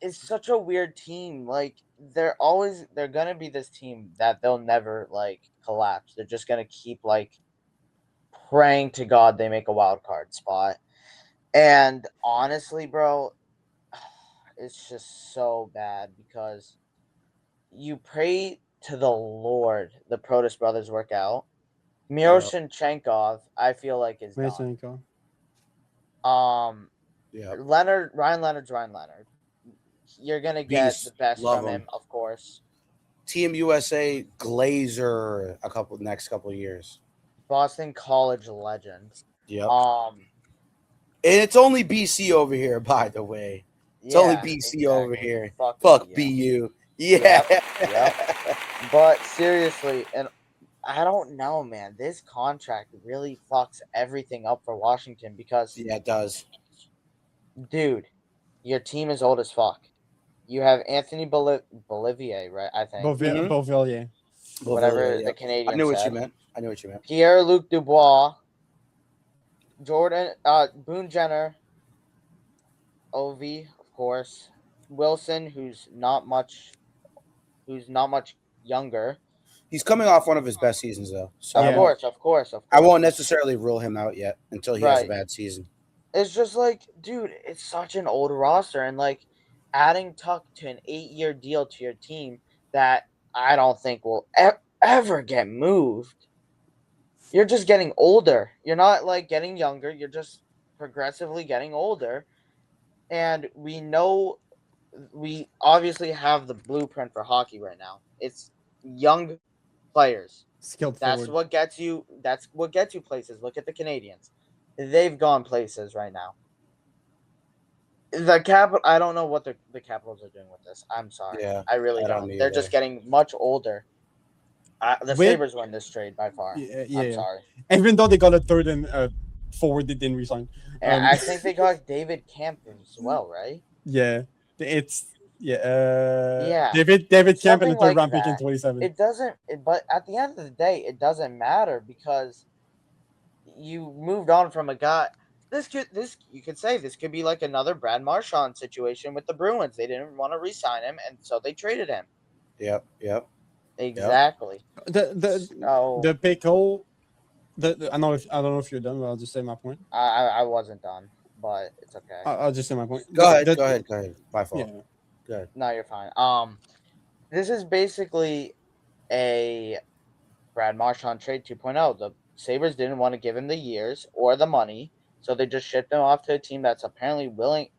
it's such a weird team. Like they're gonna be this team that they'll never like collapse. They're just gonna keep like praying to God they make a wild card spot. And honestly, bro, it's just so bad because you pray to the Lord the Protus brothers work out. Miroshnichenko, I feel like is done. Ryan Leonard's Ryan Leonard. You're gonna get Beast. the best Love from him. him, of course. Team USA Glazer next couple of years. Boston College legend. Yep. And it's only BC over here, by the way. It's only BC over here. Fuck BU. Yeah. Yep. But seriously, and I don't know, man. This contract really fucks everything up for Washington because it does. Dude, your team is old as fuck. You have Anthony Bolivier, right? I think. Beauvillier. Whatever the Canadian I knew what said. you meant. Pierre-Luc Dubois, Boone Jenner, Ovi, of course, Wilson, who's not much younger. He's coming off one of his best seasons, though. So Of course. I won't necessarily rule him out yet until he has a bad season. It's just like, dude, it's such an old roster, and like adding Tuck to an 8-year deal to your team that I don't think will ever get moved. You're just getting older. You're not like getting younger. You're just progressively getting older. And we obviously have the blueprint for hockey right now. It's young players. Skilled That's forward. what gets you places. Look at the Canadians. They've gone places right now. I don't know what the Capitals are doing with this. I'm sorry. Yeah, I really don't. They're just getting much older. Sabres won this trade by far. I'm sorry. Even though they got a third and forward, they didn't resign. And I think they got David Camp as well, right? Yeah, it's David Camp and a third round pick in 27. It doesn't. But at the end of the day, it doesn't matter because you moved on from a guy. You could say this could be like another Brad Marchand situation with the Bruins. They didn't want to re-sign him, and so they traded him. Yep. Exactly. The pick hole. I don't know if you're done, but I'll just say my point. I wasn't done, but it's okay. I'll just say my point. Go ahead. My fault. Yeah. Go ahead. No, you're fine. This is basically a Brad Marchand trade 2.0. The Sabres didn't want to give him the years or the money, so they just shipped him off to a team that's apparently willing,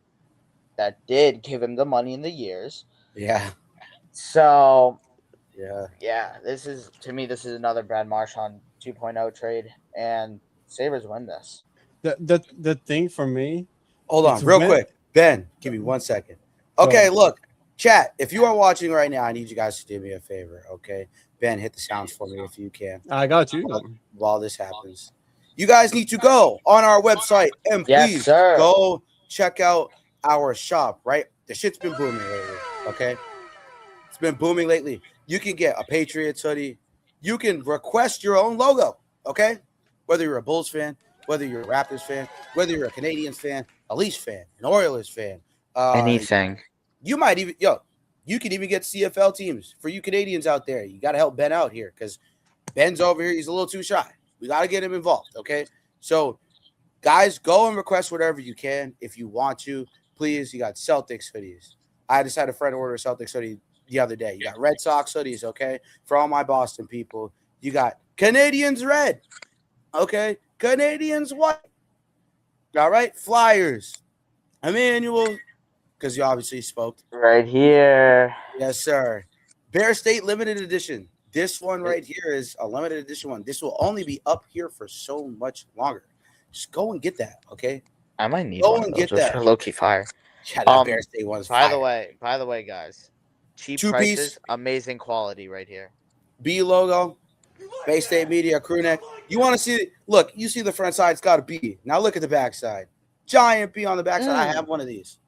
that did give him the money and the years. Yeah. So, this is another Brad Marchand 2.0 trade, and Sabres win this. The thing for me. Hold on, real quick. Ben, give me 1 second. Okay, look, chat, if you are watching right now, I need you guys to do me a favor, okay? Ben, hit the sounds for me if you can. I got you. While this happens. You guys need to go on our website and please go check out our shop, right? The shit's been booming lately, okay? It's been booming lately. You can get a Patriots hoodie. You can request your own logo, okay? Whether you're a Bulls fan, whether you're a Raptors fan, whether you're a Canadians fan, a Leafs fan, an Oilers fan. Anything. You might even, you can even get CFL teams for you Canadians out there. You got to help Ben out here because Ben's over here. He's a little too shy. We got to get him involved, okay? So, guys, go and request whatever you can if you want to. Please, you got Celtics hoodies. I just had a friend order a Celtics hoodie the other day. You got Red Sox hoodies, okay? For all my Boston people. You got Canadians red, okay? Canadians white. All right? Flyers. Emmanuel, because you obviously spoke. Right here. Yes, sir. Bear State limited edition. This one right here is a limited edition one. This will only be up here for so much longer. Just go and get that, okay? I might need go one and get that. Low-key fire. Yeah, that Bear State one's by fire. the way, guys. Cheap Two prices, piece. amazing quality right here. B logo. Bay State Media crew neck. You want to see? Look, you see the front side. It's got a B. Now look at the back side. Giant B on the back side. I have one of these.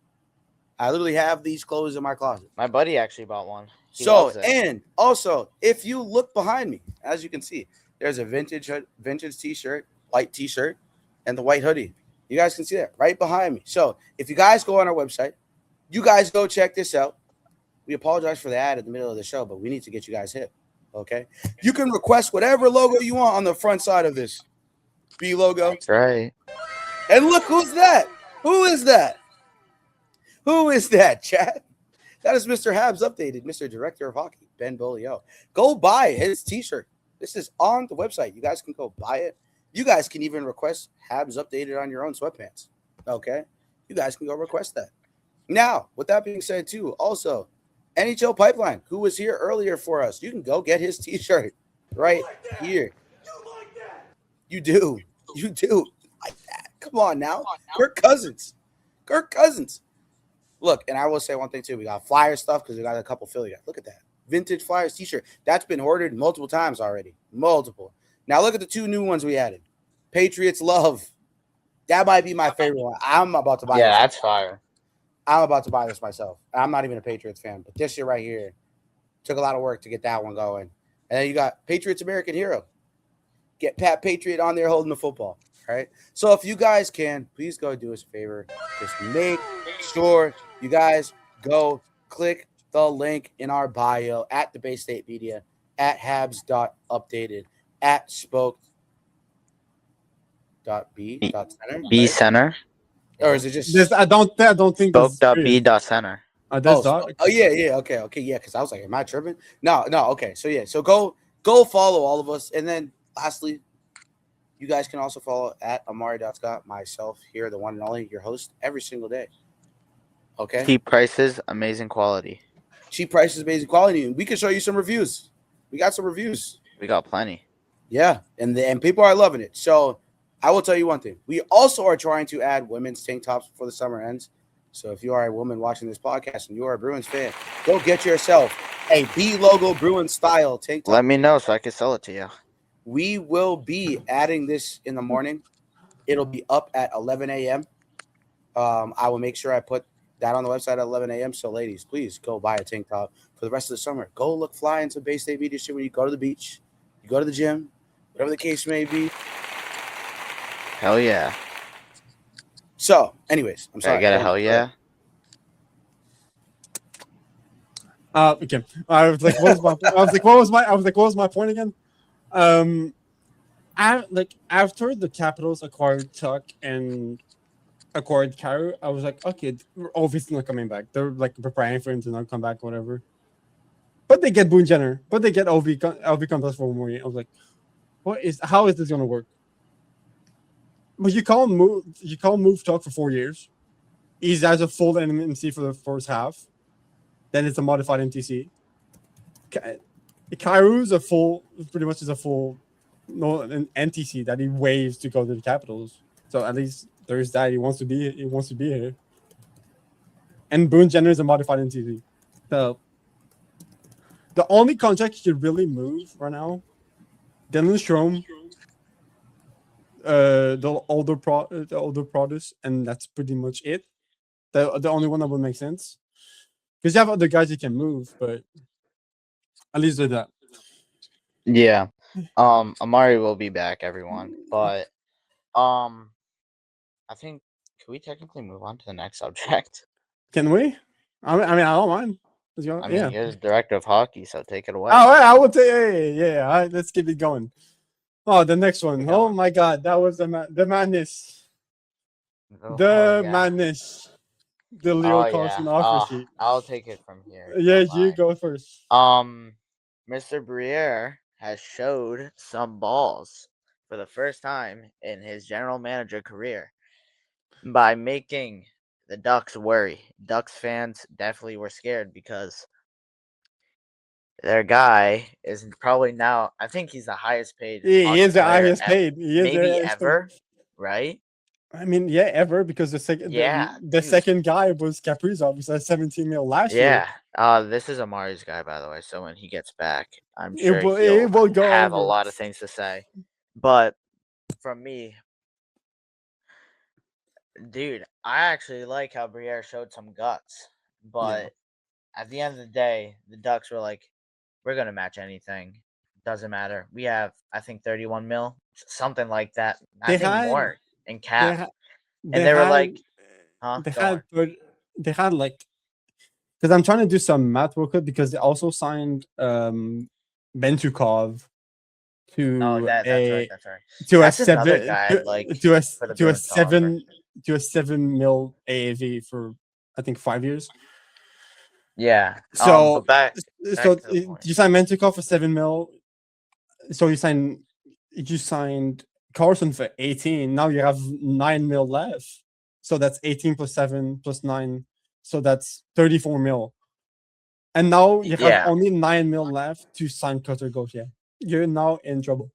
I literally have these clothes in my closet. My buddy actually bought one. He So, loves it. and also, if you look behind me, as you can see, there's a vintage T-shirt, white T-shirt, and the white hoodie. You guys can see that right behind me. So, if you guys go on our website, you guys go check this out. We apologize for the ad in the middle of the show, but we need to get you guys hip. Okay, you can request whatever logo you want on the front side of this B logo. That's right. And look who's that. Who is that? Who is that, chat? That is Mr. Habs Updated, Mr. Director of Hockey, Ben Bolio. Go buy his T-shirt. This is on the website. You guys can go buy it. You guys can even request Habs Updated on your own sweatpants. Okay? You guys can go request that. Now, with that being said, too, also, NHL Pipeline, who was here earlier for us, you can go get his T-shirt right here. You do. You do. Like that. Come on now. Kirk Cousins. Look, and I will say one thing too. We got Flyer stuff because we got a couple Philly guys. Look at that. Vintage Flyers T-shirt. That's been ordered multiple times already. Multiple. Now look at the two new ones we added. Patriots Love. That might be my favorite one. I'm about to buy this. Yeah, that's fire. I'm about to buy this myself. I'm not even a Patriots fan, but this shit right here took a lot of work to get that one going. And then you got Patriots American Hero. Get Pat Patriot on there holding the football. All right. So if you guys can, please go do us a favor. Just make sure you guys go click the link in our bio at the Bay State Media, at Habs.updated, at spoke.b.center. B center. Or is it just I don't think that's Spoke.b.center. That's dot. yeah. Okay. Yeah. Because I was like, am I tripping? No. Okay. So yeah. So go follow all of us, and then lastly, you guys can also follow at Amari.Scott, myself here, the one and only, your host, every single day. Okay. Cheap prices, amazing quality. Cheap prices, amazing quality. And we can show you some reviews. We got some reviews. We got plenty. Yeah, and people are loving it. So I will tell you one thing. We also are trying to add women's tank tops before the summer ends. So if you are a woman watching this podcast and you are a Bruins fan, go get yourself a B logo Bruins style tank top. Let me know so I can sell it to you. We will be adding this in the morning. It'll be up at 11 a.m. I will make sure I put that on the website at 11 a.m. So, ladies, please go buy a tank top for the rest of the summer. Go look fly into Bay State Media shit when you go to the beach, you go to the gym, whatever the case may be. Hell yeah. So, anyways, I'm sorry. I got a hell yeah. Okay. I was like, what was my point again? After the Capitals acquired Tuck and acquired Cairo, I was like, okay, we're obviously not coming back. They're like preparing for him to not come back, whatever. But they get Boone Jenner, but they get LV contest for one more year. I was like, how is this gonna work? But you can't move Tuck for 4 years. He's as a full NMC for the first half. Then it's a modified MTC. Kairu's pretty much an NTC that he waives to go to the Capitals. So at least there's that. He wants to be here. And Boone Jenner is a modified NTC. So the only contract you could really move right now, Dylan Strome, the older produce, and that's pretty much it. The only one that would make sense. Because you have other guys you can move, but at least with that. Yeah. Amari will be back, everyone. But I think, can we technically move on to the next subject? Can we? I mean, I don't mind. Let's go. I mean, you're the director of hockey, so take it away. Oh, I would say, yeah. All right, let's keep it going. Oh, the next one. Oh my God, that was the madness. Madness. The Leo Carlson offer sheet. I'll take it from here. Yeah, you go first. Mr. Briere has showed some balls for the first time in his general manager career by making the Ducks worry. Ducks fans definitely were scared because their guy is probably now, I think he's the highest paid. He is the highest paid. He is maybe ever, right? I mean, yeah, ever, because the second Yeah, the dude. second guy was Kaprizov. He said 17 mil last year. Yeah. This is Amari's guy, by the way. So when he gets back, I'm It sure will he'll it will go have a over. lot of things to say. But from me, dude, I actually like how Briere showed some guts. But at the end of the day, the Ducks were like, we're gonna match anything. Doesn't matter. We have, I think, 31 mil, something like that. I They think had more in they cap. had And they they were had like, huh? they Go on. had but they had like, because I'm trying to do some math real quick, because they also signed Bentukov Oh, to that's right. a That's right. to a That's another seven guy I'd like to a for the to a Bruins to offer. to a 7 mil AAV for, I think, 5 years. Yeah. So But back so to the point. you signed Mentikov for 7 mil. So you signed Carlson for 18. Now you have 9 mil left. So that's 18 plus 7 plus 9. So that's 34 mil. And now you have Yeah. only 9 mil left to sign Cutter Gauthier. You're now in trouble.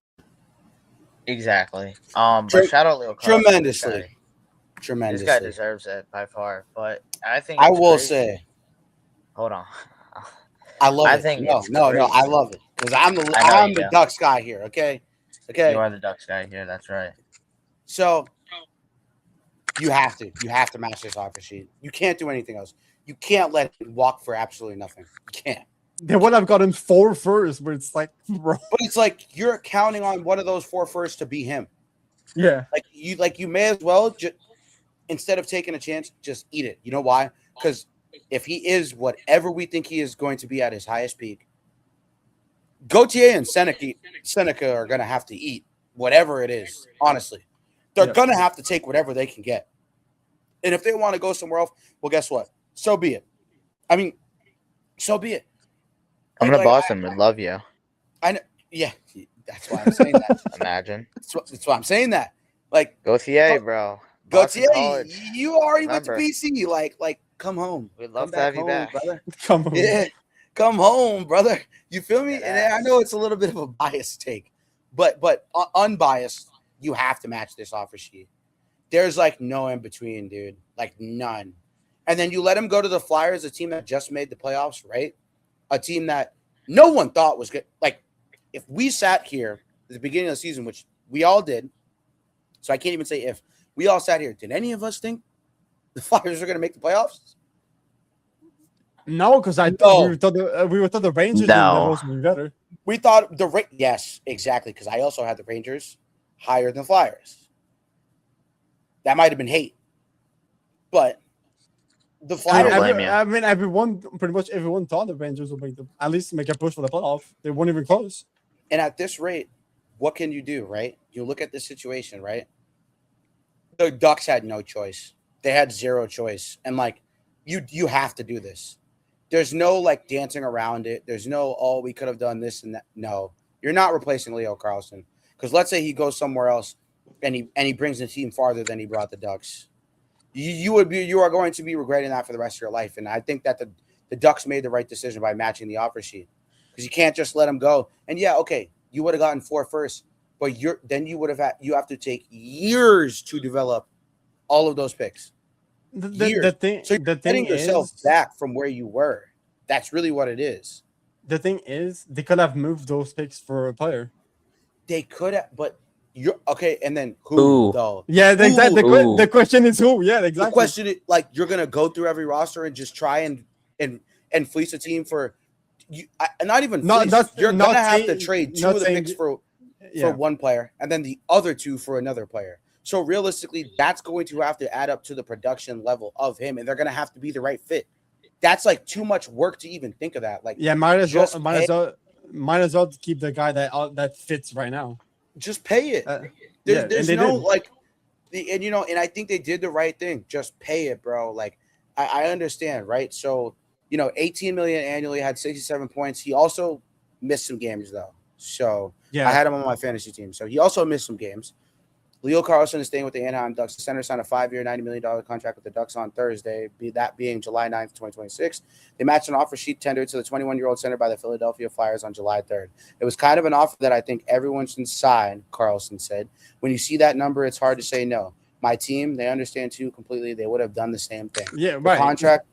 Exactly. But shout out Leo Carlson. Tremendously. This guy deserves it by far. But I think I it's will crazy. say, Hold on. I love I it. think No, it's no, no. I crazy. love it because I'm I know I'm you the do. Ducks guy here. Okay, okay. You are the Ducks guy here. That's right. So you have to match this offer sheet. You can't do anything else. You can't let it walk for absolutely nothing. You can't. They would have gotten 4 first, but it's like, bro. But it's like you're counting on one of those 4 firsts to be him. Yeah. Like you may as well just, instead of taking a chance, just eat it. You know why? Because if he is whatever we think he is going to be at his highest peak, Gauthier and Seneca are going to have to eat whatever it is. Honestly, they're going to have to take whatever they can get. And if they want to go somewhere else, well, guess what? So be it. I mean, so be it. I'm gonna Boston would love you. I know. Yeah, that's why I'm saying that. Imagine. That's why I'm saying that. Like Gauthier, bro. Gauthier, College. you already went to BC. Like, come home. We'd love come to have you home, back, brother. Come home. Yeah, come home, brother. You feel me? Dead And I ass. know it's a little bit of a biased take, but unbiased, you have to match this offer sheet. There's like no in between, dude. Like none. And then you let him go to the Flyers, a team that just made the playoffs, right? A team that no one thought was good. Like, if we sat here at the beginning of the season, which we all did, so I can't even say if, we all sat here, did any of us think the Flyers are going to make the playoffs? No, because we thought the Rangers No. would also be better. We thought yes, exactly, because I also had the Rangers higher than the Flyers. That might have been hate, but the Flyers. Pretty much everyone thought the Rangers would at least make a push for the playoff. They weren't even close. And at this rate, what can you do, right? You look at this situation, right? The Ducks had no choice. They had zero choice, and like you have to do this. There's no like dancing around it. There's no, we could have done this and that. No, you're not replacing Leo Carlson, because let's say he goes somewhere else and he brings the team farther than he brought the Ducks. You are going to be regretting that for the rest of your life. And I think that the Ducks made the right decision by matching the offer sheet, because you can't just let him go. And yeah, okay, you would have gotten 4 first, but you have to take years to develop all of those picks. The thing yourself is, back from where you were. That's really what it is. The thing is, they could have moved those picks for a player. They could have, but you're okay. And then who though? Yeah, the question is who. Yeah, exactly. The question is, like, you're gonna go through every roster and just try and fleece a team for you. You're gonna have to trade 2 of the picks for one player and then the other 2 for another player. So realistically, that's going to have to add up to the production level of him, and they're going to have to be the right fit. That's like too much work to even think of that. Like, might as well keep the guy that fits right now. Just pay it. There's no like, and I think they did the right thing. Just pay it, bro. Like, I understand, right? So 18 million annually, had 67 points. He also missed some games though. So I had him on my fantasy team. So he also missed some games. Leo Carlson is staying with the Anaheim Ducks. The center signed a 5-year, $90 million contract with the Ducks on Thursday, that being July 9th, 2026. They matched an offer sheet tendered to the 21-year-old center by the Philadelphia Flyers on July 3rd. It was kind of an offer that I think everyone should sign, Carlson said. When you see that number, it's hard to say no. my team, they understand too completely. They would have done the same thing. Yeah, The right. contract.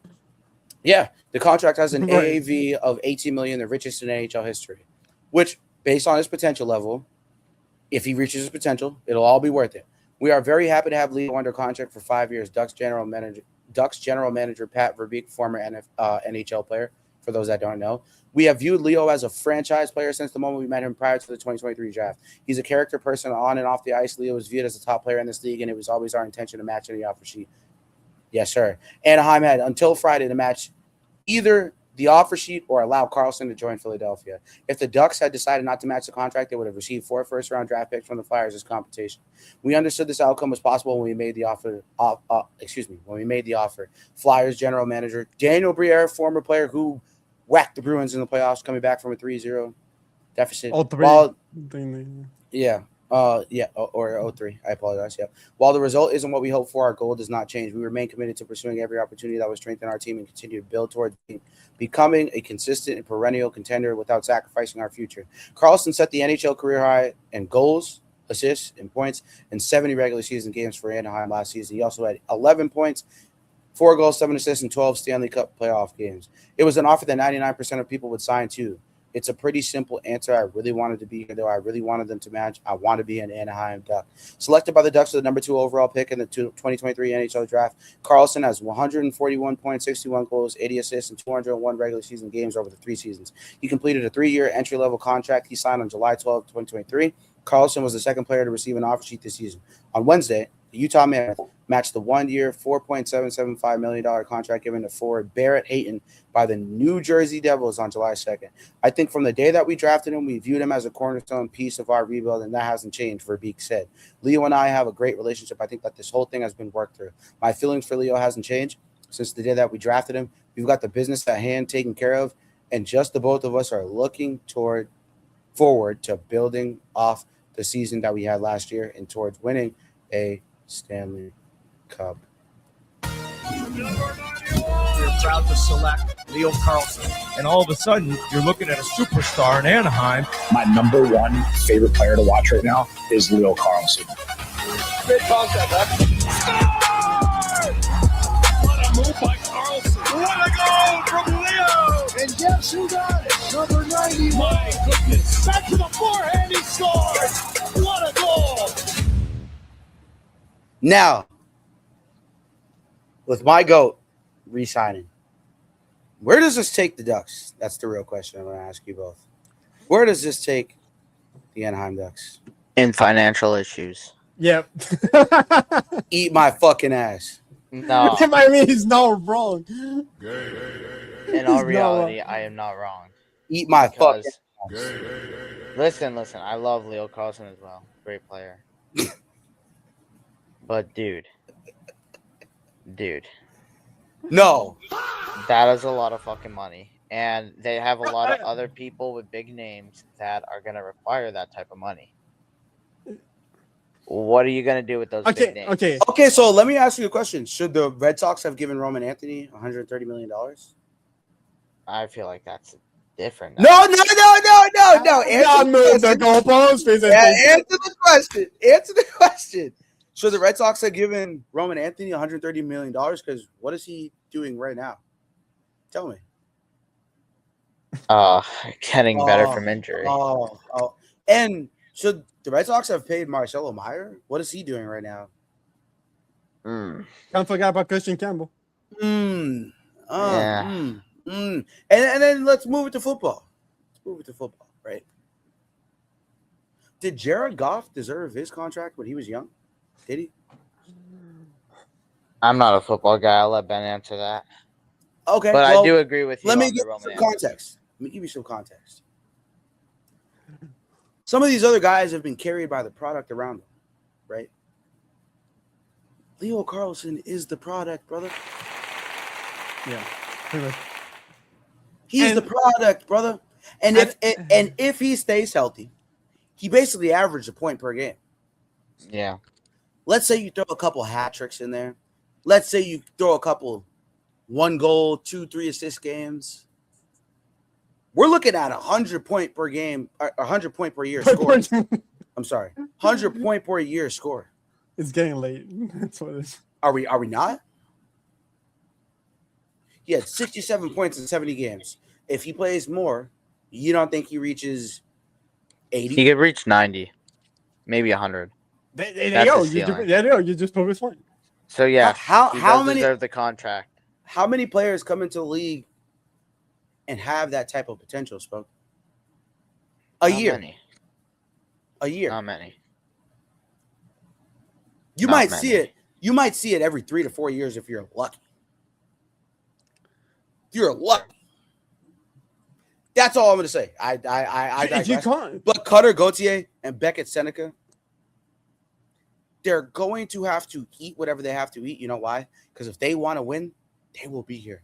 Yeah, the contract has an Right. AAV of 18 million, the richest in NHL history, which, based on his potential level, if he reaches his potential, it'll all be worth it. We are very happy to have Leo under contract for 5 years. Ducks general manager Pat Verbeek, former NHL player, for those that don't know. We have viewed Leo as a franchise player since the moment we met him prior to the 2023 draft. He's a character person on and off the ice. Leo is viewed as a top player in this league, and it was always our intention to match any offer sheet. Yes, sir. Anaheim had until Friday to match either the offer sheet or allow Carlson to join Philadelphia. If the Ducks had decided not to match the contract, they would have received 4 first-round draft picks from the Flyers as compensation. We understood this outcome was possible when we made the offer. When we made the offer. Flyers general manager Daniel Briere, former player who whacked the Bruins in the playoffs, coming back from a 3-0 deficit. All three. While, Yeah. or 03. I apologize. Yeah. While the result isn't what we hope for, our goal does not change. We remain committed to pursuing every opportunity that will strengthen our team and continue to build towards becoming a consistent and perennial contender without sacrificing our future. Carlson set the NHL career high in goals, assists, and points in 70 regular season games for Anaheim last season. He also had 11 points, 4 goals, 7 assists, and 12 Stanley Cup playoff games. It was an offer that 99% of people would sign too. It's a pretty simple answer. I really wanted to be here, though. I really wanted them to match. I want to be an Anaheim Duck. Selected by the Ducks with the number 2 overall pick in the 2023 NHL draft, Carlson has 141 points, 61 goals, 80 assists, and 201 regular season games over the 3 seasons. He completed a 3-year entry-level contract he signed on July 12, 2023. Carlson was the second player to receive an offer sheet this season. On Wednesday, the Utah Mammoth matched the 1-year, $4.775 million contract given to forward Barrett Hayton by the New Jersey Devils on July 2nd. I think from the day that we drafted him, we viewed him as a cornerstone piece of our rebuild, and that hasn't changed, Verbeek said. Leo and I have a great relationship. I think that this whole thing has been worked through. My feelings for Leo hasn't changed since the day that we drafted him. We've got the business at hand taken care of, and just the both of us are looking forward to building off the season that we had last year and towards winning a Stanley Cup. You're proud to select Leo Carlson, and all of a sudden you're looking at a superstar in Anaheim. My number 1 favorite player to watch right now is Leo Carlson. Great concept, What a move by Carlson. What a goal from Leo. And guess who got it? Number 90. My goodness. Back to the forehand, he scores. What a goal. Now, with my GOAT re-signing, where does this take the Ducks? That's the real question I'm going to ask you both. Where does this take the Anaheim Ducks? In financial issues. Yep. Eat my fucking ass. No. I mean, he's not wrong. In all reality, I am not wrong. Eat my fucking ass. Listen. I love Leo Carlson as well. Great player. But dude. No. That is a lot of fucking money. And they have a lot of other people with big names that are going to require that type of money. What are you going to do with those big names? Okay, so let me ask you a question. Should the Red Sox have given Roman Anthony $130 million? I feel like that's different. No. Answer the question. Should the Red Sox have given Roman Anthony $130 million? Because what is he doing right now? Tell me. Getting better from injury. And should the Red Sox have paid Marcelo Meyer? What is he doing right now? Can't forget about Christian Campbell. And then let's move it to football. Right? Did Jared Goff deserve his contract when he was young? Did he? I'm not a football guy. I'll let Ben answer that. Okay. But I do agree with you. Let me give you some context. Some of these other guys have been carried by the product around them, right? Leo Carlson is the product, brother. Yeah. He's the product, brother. And if he stays healthy, he basically averaged a point per game. Yeah. Let's say you throw a couple hat tricks in there. Let's say you throw a couple 1 goal, 2-3 assist games. We're looking at 100 point per game, 100 point per year score. I'm sorry, 100 point per year score. It's getting late. That's what it is. Are we not? He had 67 points in 70 games. If he plays more, you don't think he reaches 80? He could reach 90, maybe 100. There That's you go. his ceiling. You just proved his point. So yeah, How he how does many deserve the contract. how many players come into the league and have that type of potential, Spoke? Not year. Many. A year. Not many. You not might many. see it. You might see it every 3 to 4 years if you're lucky. You're lucky. That's all I'm going to say. I If you digress. can't, But Cutter, Gauthier, and Beckett, Seneca, they're going to have to eat whatever they have to eat. You know why? Because if they want to win, they will be here.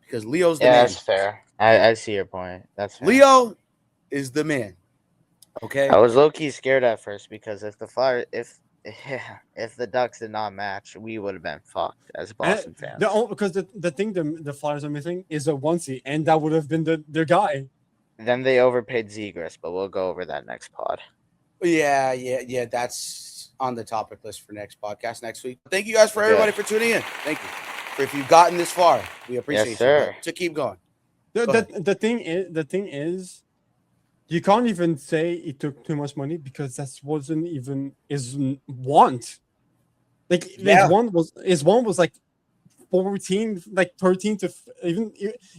Because Leo's the Yeah, man. that's fair. I see your point. That's fair. Leo is the man. Okay. I was low key scared at first because if the Ducks did not match, we would have been fucked as Boston fans. because the thing the Flyers are missing is a onesie, and that would have been their guy. Then they overpaid Zegras, but we'll go over that next pod. Yeah. That's on the topic list for next podcast next week. Thank you guys for everybody for tuning in. Thank you. If you've gotten this far, we appreciate sir. you. To keep going. The thing is, you can't even say it took too much money because that wasn't even his want. Like his one was like 14, like 13 to even.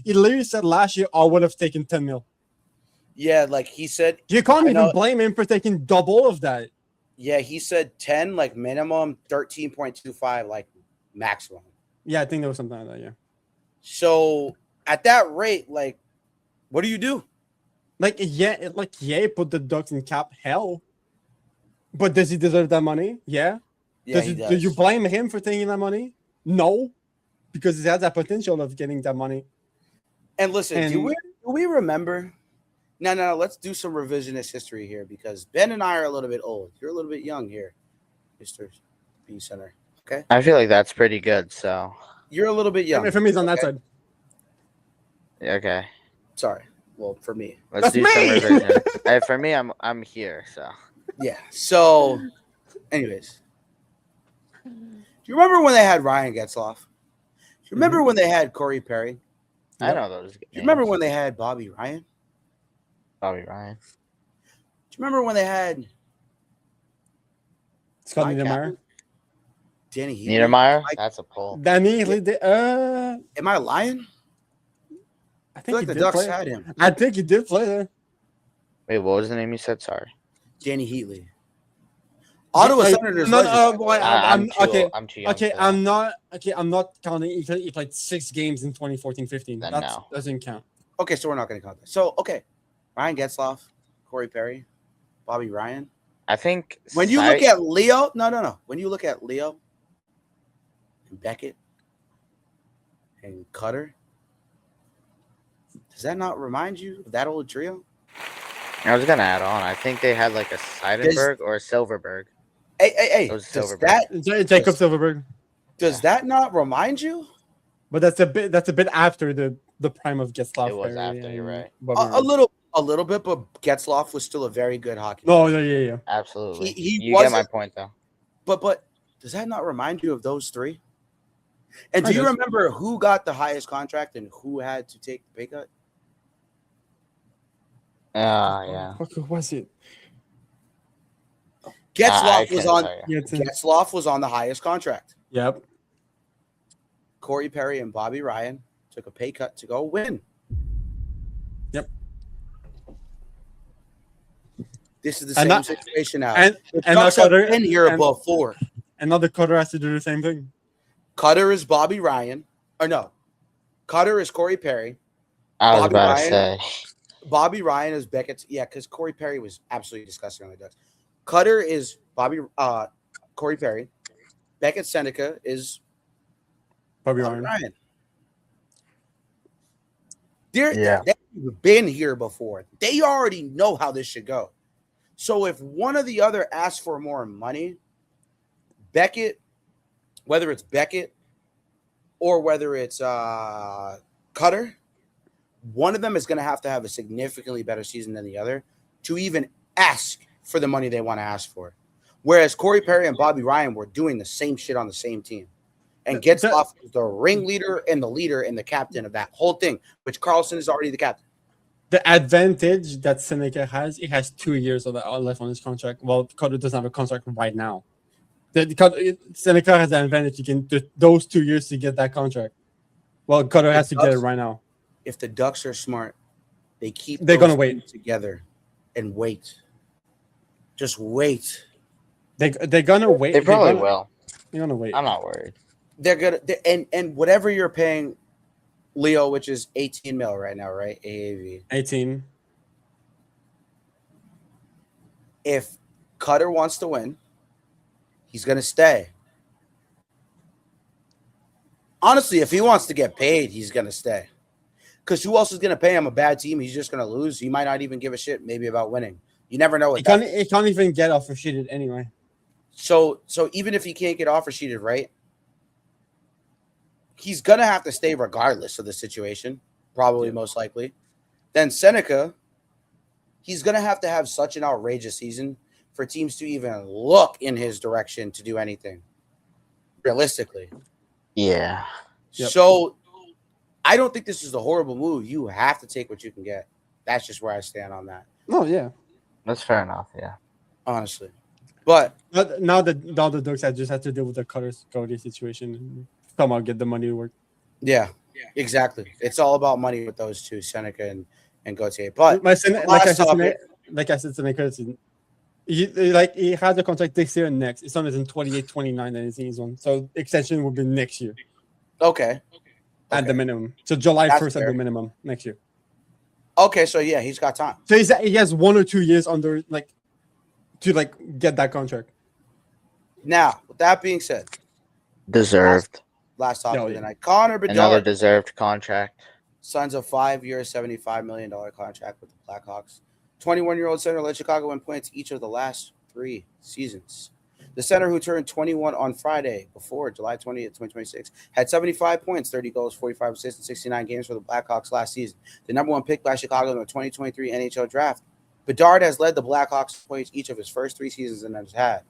He literally said last year I would have taken 10 mil. Yeah, like he said. You can't even blame him for taking double of that. Yeah, he said 10 like minimum, 13.25 like maximum. Yeah, I think there was something like that. Yeah. So at that rate, like, what do you do? Put the Ducks in cap hell. But does he deserve that money? Yeah. Yeah, Do you blame him for taking that money? No, because he has that potential of getting that money. And listen, do we remember? No. Let's do some revisionist history here because Ben and I are a little bit old. You're a little bit young here, Mr. B Center. Okay. I feel like that's pretty good. So you're a little bit young. For me, it's on that side. Okay. Sorry. Well, for me, let's do some revision. Hey, for me, I'm here. So yeah. So, anyways, do you remember when they had Ryan Getzlaf? Do you remember when they had Corey Perry? I know those. Do you remember when they had Bobby Ryan? Bobby Ryan. Do you remember when they had Scott Niedermayer? Danny Heatley? Niedermayer? That's a pull. Danny Heatley. Am I lying? I feel like the Ducks had him. I think he did play there. Wait, what was the name you said? Sorry. Danny Heatley. Ottawa Senators. I'm too young. Okay, I'm not counting. He played 6 games in 2014-15. Then That no. doesn't count. Okay, so we're not going to count that. So, okay. Ryan Getzlaf, Corey Perry, Bobby Ryan. I think when you look at Leo, no. When you look at Leo and Beckett and Cutter, does that not remind you of that old trio? I was gonna add on. I think they had like a Seidenberg or a Silverberg. Hey! It was does Silverberg. Jacob Silverberg. Does that not remind you? But that's a bit after the prime of Getzlaf. It was after. You're right. A little bit, but Getzlaf was still a very good hockey player. player. Oh yeah. Absolutely. He you get my point though. But does that not remind you of those three? And do you remember who got the highest contract and who had to take the pay cut? Yeah. Who was it? Getzlaf was on the highest contract. Yep. Corey Perry and Bobby Ryan took a pay cut to go win. Yep. This is the same situation now. And Cutter been here before. Another Cutter has to do the same thing. Cutter is Bobby Ryan. Or no. Cutter is Corey Perry. I was about to say. Bobby Ryan is Beckett's. Yeah, because Corey Perry was absolutely disgusting on the Ducks. Cutter is Corey Perry. Beckett Seneca is Bobby Ryan. They've been here before. They already know how this should go. So if one or the other asks for more money, Beckett, whether it's Beckett or whether it's Cutter, one of them is going to have a significantly better season than the other to even ask for the money they want to ask for. Whereas Corey Perry and Bobby Ryan were doing the same shit on the same team. And Getzlaff is the ringleader and the leader and the captain of that whole thing, which Carlson is already the captain. The advantage that Seneca has, he has 2 years of that left on his contract. Well, Cutter doesn't have a contract right now. Seneca has the advantage. You can those 2 years to get that contract. Well, Cutter has to get it right now. If the Ducks are smart, they're gonna wait together and wait. Just wait. They're gonna wait. They probably will. They're gonna wait. I'm not worried. They're gonna and whatever you're paying Leo, which is 18 mil right now, right? AAV 18. If Cutter wants to win, he's gonna stay. Honestly, if he wants to get paid, he's gonna stay. Because who else is gonna pay him a bad team? He's just gonna lose. He might not even give a shit maybe about winning. You never know. He can't even get offer sheeted anyway. So even if he can't get offer sheeted, right? He's gonna have to stay regardless of the situation, probably most likely. Then Seneca, he's gonna have to have such an outrageous season for teams to even look in his direction to do anything. Realistically. Yeah. Yep. So I don't think this is a horrible move. You have to take what you can get. That's just where I stand on that. Oh yeah. That's fair enough, yeah. Honestly. But now the Ducks just have to deal with the Cutter's Cody situation and somehow get the money to work. yeah, exactly. It's all about money with those two, Seneca and Gauthier. But like I said, Seneca, he has a contract this year and next. It's not in 28, 29 that he's on. So extension will be next year. Okay. At the minimum. So July That's 1st fair. at the minimum next year. Okay, so yeah, he's got time. So he has 1 or 2 years under to get that contract. Now, with that being said, Deserved. last topic No, of the night. Connor Another Bedard deserved contract. signs a 5-year, $75 million contract with the Blackhawks. 21-year-old center led Chicago win points each of the last 3 seasons. The center, who turned 21 on Friday before July 20th, 2026, had 75 points, 30 goals, 45 assists, and 69 games for the Blackhawks last season. The number 1 pick by Chicago in the 2023 NHL draft. Bedard has led the Blackhawks points each of his first 3 seasons and has had.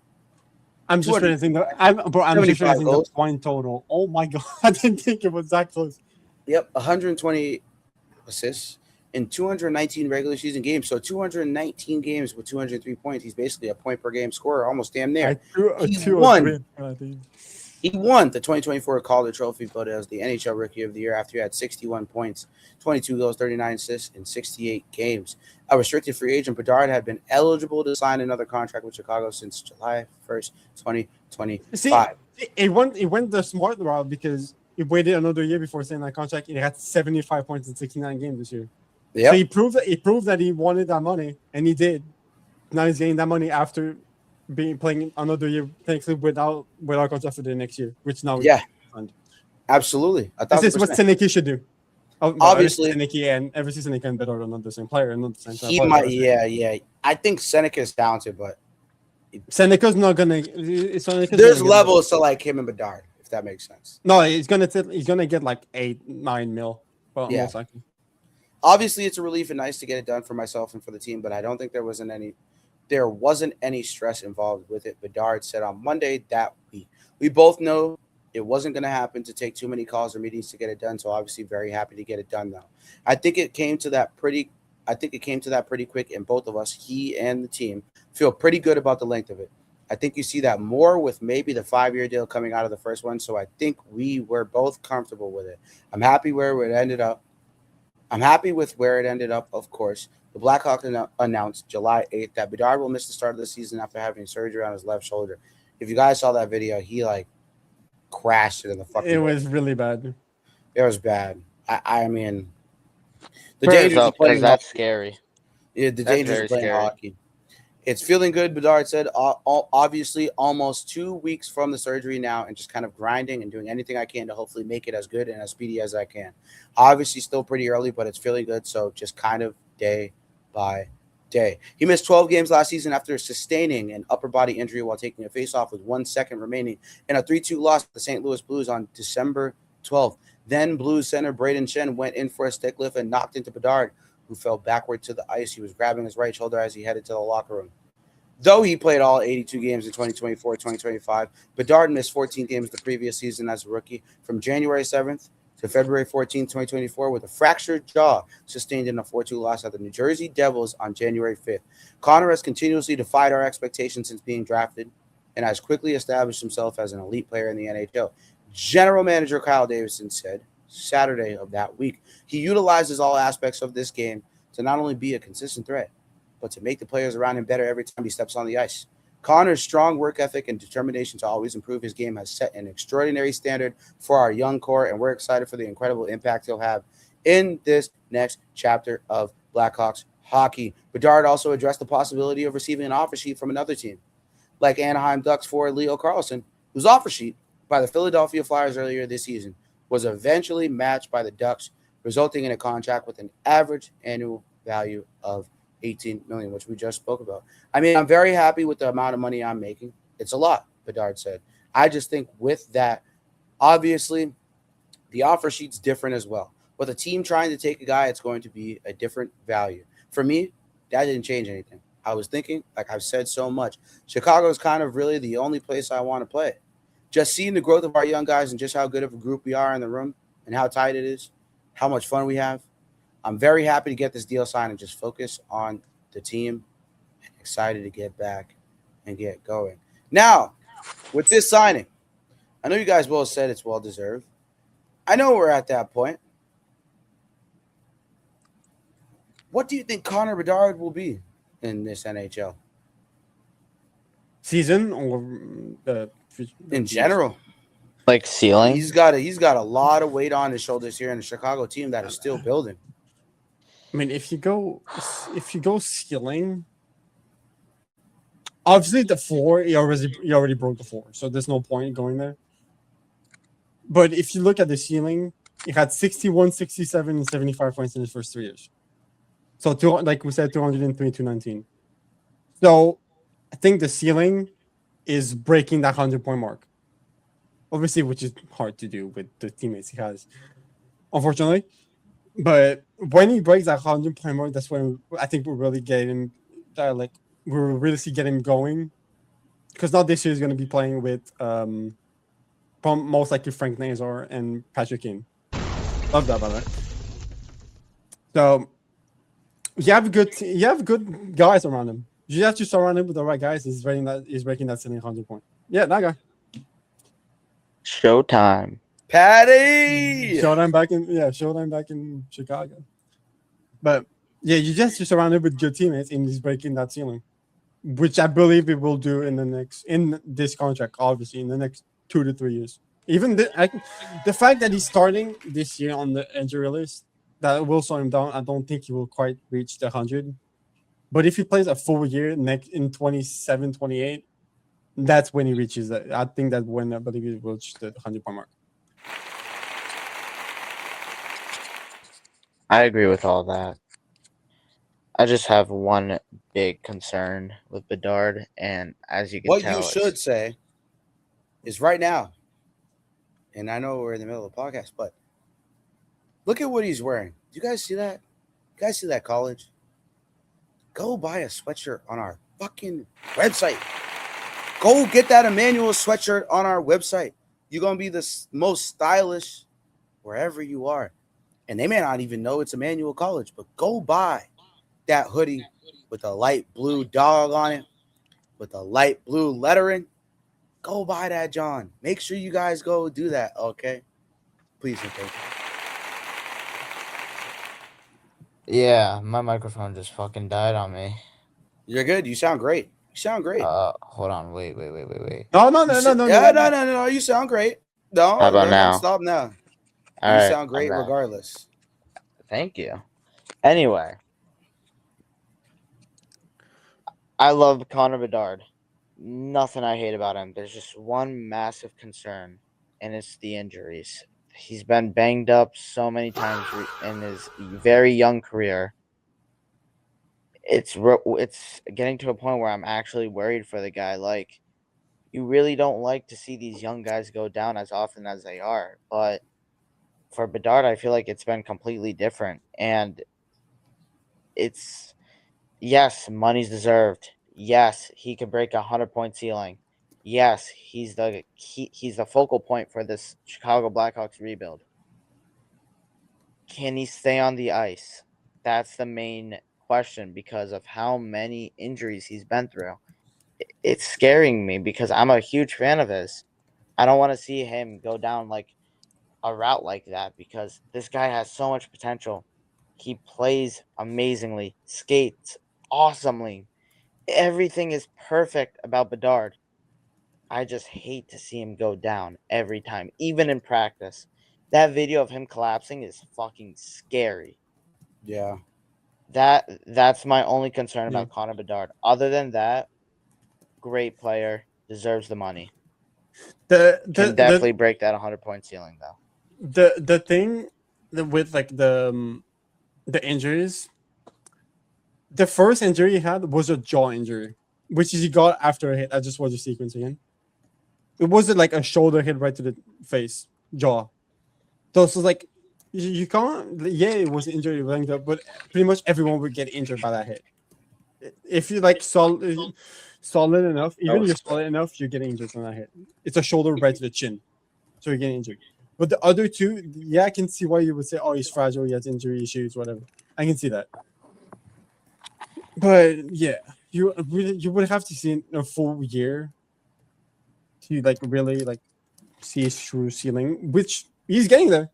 I'm just trying to think. I'm just trying to think the goals. point total. Oh my god, I didn't think it was that close. Yep, 120 assists in 219 regular season games. So 219 games with 203 points. He's basically a point per game scorer, almost damn near. He won the 2024 Calder Trophy, but as the NHL Rookie of the Year after he had 61 points, 22 goals, 39 assists in 68 games. A restricted free agent, Bedard had been eligible to sign another contract with Chicago since July 1st, 2025. See, he went the smart route because he waited another year before signing that contract. And he had 75 points in 69 games this year. Yep. So he proved that he wanted that money, and he did. Now he's getting that money after playing another year, thankfully without contract for the next year, which now absolutely. This is what Seneca should do. Obviously, Seneca and every Seneca and Bedard are not the same player, not the same. He might, yeah. I think Seneca is talented, but Seneca's not gonna. There's levels to like him and Bedard, if that makes sense. No, he's gonna get like 8-9 mil. Well, Yeah. most likely. Obviously, it's a relief and nice to get it done for myself and for the team, but I don't think there wasn't any stress involved with it. Bedard said on Monday that we both know it wasn't going to happen to take too many calls or meetings to get it done. So obviously, very happy to get it done though. I think it came to that pretty quick, and both of us, he and the team, feel pretty good about the length of it. I think you see that more with maybe the 5-year deal coming out of the first one. So I think we were both comfortable with it. I'm happy where it ended up. Of course. The Blackhawks announced July 8th that Bedard will miss the start of the season after having surgery on his left shoulder. If you guys saw that video, he crashed it in the fucking. It was really bad. It was bad. I mean, the Prayers dangers up, of playing 'cause that's hockey. scary. Yeah, the That's dangers very of playing scary. hockey. It's feeling good, Bedard said. Obviously, almost 2 weeks from the surgery now, and just kind of grinding and doing anything I can to hopefully make it as good and as speedy as I can. Obviously, still pretty early, but it's feeling good. So just kind of day by day. He missed 12 games last season after sustaining an upper body injury while taking a faceoff with 1 second remaining in a 3-2 loss to the St. Louis Blues on December 12th. Then Blues center Braden Shen went in for a stick lift and knocked into Bedard, who fell backward to the ice. He was grabbing his right shoulder as he headed to the locker room. Though he played all 82 games in 2024-2025, Bedard missed 14 games the previous season as a rookie from January 7th to February 14, 2024, with a fractured jaw sustained in a 4-2 loss at the New Jersey Devils on January 5th. Connor has continuously defied our expectations since being drafted and has quickly established himself as an elite player in the NHL. General Manager Kyle Davidson said Saturday of that week, he utilizes all aspects of this game to not only be a consistent threat, but to make the players around him better every time he steps on the ice. Connor's strong work ethic and determination to always improve his game has set an extraordinary standard for our young core, and we're excited for the incredible impact he'll have in this next chapter of Blackhawks hockey. Bedard also addressed the possibility of receiving an offer sheet from another team, like Anaheim Ducks forward Leo Carlson, whose offer sheet by the Philadelphia Flyers earlier this season was eventually matched by the Ducks, resulting in a contract with an average annual value of $18 million, which we just spoke about. I mean, I'm very happy with the amount of money I'm making. It's a lot, Bedard said. I just think with that, obviously, the offer sheet's different as well. With a team trying to take a guy, it's going to be a different value. For me, that didn't change anything. I was thinking, like I've said so much, Chicago is kind of really the only place I want to play. Just seeing the growth of our young guys and just how good of a group we are in the room and how tight it is, how much fun we have. I'm very happy to get this deal signed and just focus on the team. And excited to get back and get going. Now, with this signing, I know you guys both said it's well-deserved. I know we're at that point. What do you think Connor Bedard will be in this NHL? Season or in general? Like ceiling? He's got a lot of weight on his shoulders here in the Chicago team that is still building. I mean, if you go ceiling, obviously the floor, he already broke the floor, so there's no point going there. But if you look at the ceiling, he had 61, 67, and 75 points in his first 3 years. So, like we said, 203, 219. So, I think the ceiling is breaking that 100-point mark. Obviously, which is hard to do with the teammates he has, unfortunately. But when he breaks that 100-point mark, that's when I think we're really getting him, we're really get him going. Because now this year he's going to be playing with most likely Frank Nazar and Patrick Kane. Love that, by the way. So you have good guys around him. You have to surround him with the right guys. He's breaking that ceiling 100 point. Yeah, that guy. Showtime. Patty. Showtime back in Chicago. But yeah, you just surround him with good teammates, and he's breaking that ceiling, which I believe he will do in this contract. Obviously, in the next 2 to 3 years. Even the fact that he's starting this year on the injury list, that will slow him down. I don't think he will quite reach the 100. But if he plays a full year in 27, 28, that's when he reaches that. I think that when I believe he will reach the 100-point mark. I agree with all that. I just have one big concern with Bedard, and as you can what tell, you should say is right now, and I know we're in the middle of the podcast, but look at what he's wearing. Do you guys see that? You guys see that college? Go buy a sweatshirt on our fucking website. Go get that Emmanuel sweatshirt on our website. You're going to be the most stylish wherever you are. And they may not even know it's Emmanuel College, but go buy that hoodie with a light blue dog on it, with a light blue lettering. Go buy that, John. Make sure you guys go do that, okay? Please and thank you. yeah, my microphone just fucking died on me. You're good. You sound great. You sound great. Hold on. Wait. No. Yeah, no. You sound great. No, How about now? Stop now. All you right, sound great regardless. Thank you. Anyway, I love Connor Bedard. Nothing I hate about him. There's just one massive concern, and it's the injuries. He's been banged up so many times in his very young career. It's getting to a point where I'm actually worried for the guy. Like, you really don't like to see these young guys go down as often as they are. But for Bedard, I feel like it's been completely different. And yes, money's deserved. Yes, he could break 100-point ceiling. Yes, he's the focal point for this Chicago Blackhawks rebuild. Can he stay on the ice? That's the main question because of how many injuries he's been through. It's scaring me because I'm a huge fan of his. I don't want to see him go down like a route like that because this guy has so much potential. He plays amazingly, skates awesomely. Everything is perfect about Bedard. I just hate to see him go down every time, even in practice. That video of him collapsing is fucking scary. Yeah. That's my only concern Yeah. about Connor Bedard. Other than that, great player, deserves the money. Can definitely break that 100-point ceiling though. The thing with like the injuries, the first injury he had was a jaw injury, which he got after a hit. I just watched the sequence again. It wasn't like a shoulder hit right to the face, jaw. So it's like you can't. Yeah, it was injury linked up, but pretty much everyone would get injured by that hit. If you like solid enough, even if you're solid enough, you're getting injured from that hit. It's a shoulder right to the chin, so you're getting injured. But the other two, yeah, I can see why you would say, "Oh, he's fragile. He has injury issues, whatever." I can see that. But yeah, you would have to see a full year to like really like see his true ceiling, which he's getting there.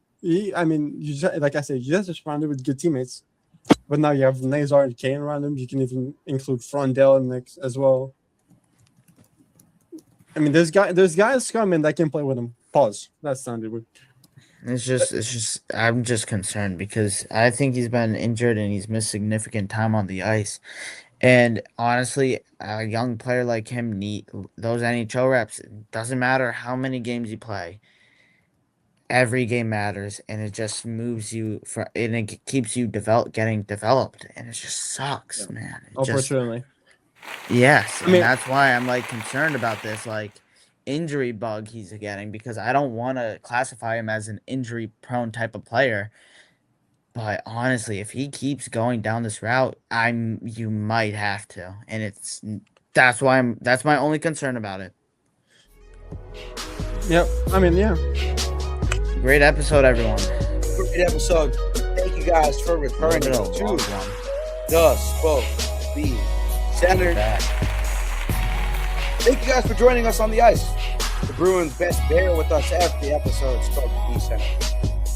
I mean, you just, like I said, you just surrounded with good teammates. But now you have Nazar and Kane around him. You can even include Frondell in mix as well. I mean, there's guys coming that can play with him. Pause. That sounded weird. It's just I'm just concerned because I think he's been injured and he's missed significant time on the ice. And honestly, a young player like him need those NHL reps. It doesn't matter how many games you play. Every game matters, and it just moves you and it keeps you getting developed, and it just sucks, man. Unfortunately. Yes, I mean, that's why I'm like concerned about this like injury bug he's getting because I don't want to classify him as an injury-prone type of player. But honestly, if he keeps going down this route, you might have to, and that's my only concern about it. Yep. I mean, yeah. Great episode, everyone. Great episode. Thank you guys for returning to the Spoke Be Centered. Thank you guys for joining us on the ice. The Bruins best bear with us every episode. Spoke Be Centered.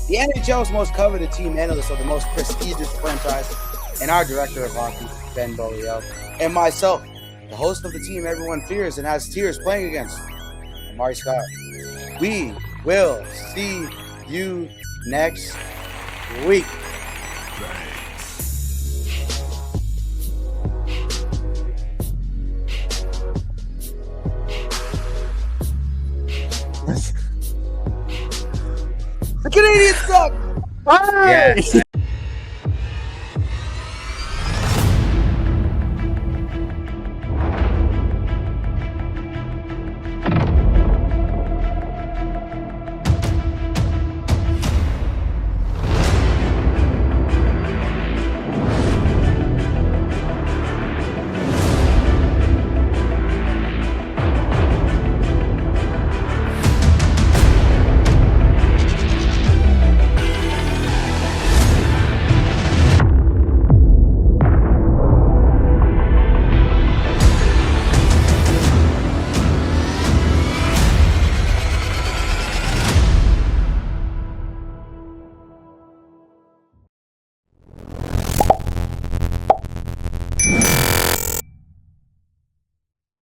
The NHL's most coveted team analyst of the most prestigious franchise, and our director of hockey, Ben Bolio, and myself, the host of the team everyone fears and has tears playing against, Amari Scott. We will see you next week. The Canadians suck! Yes.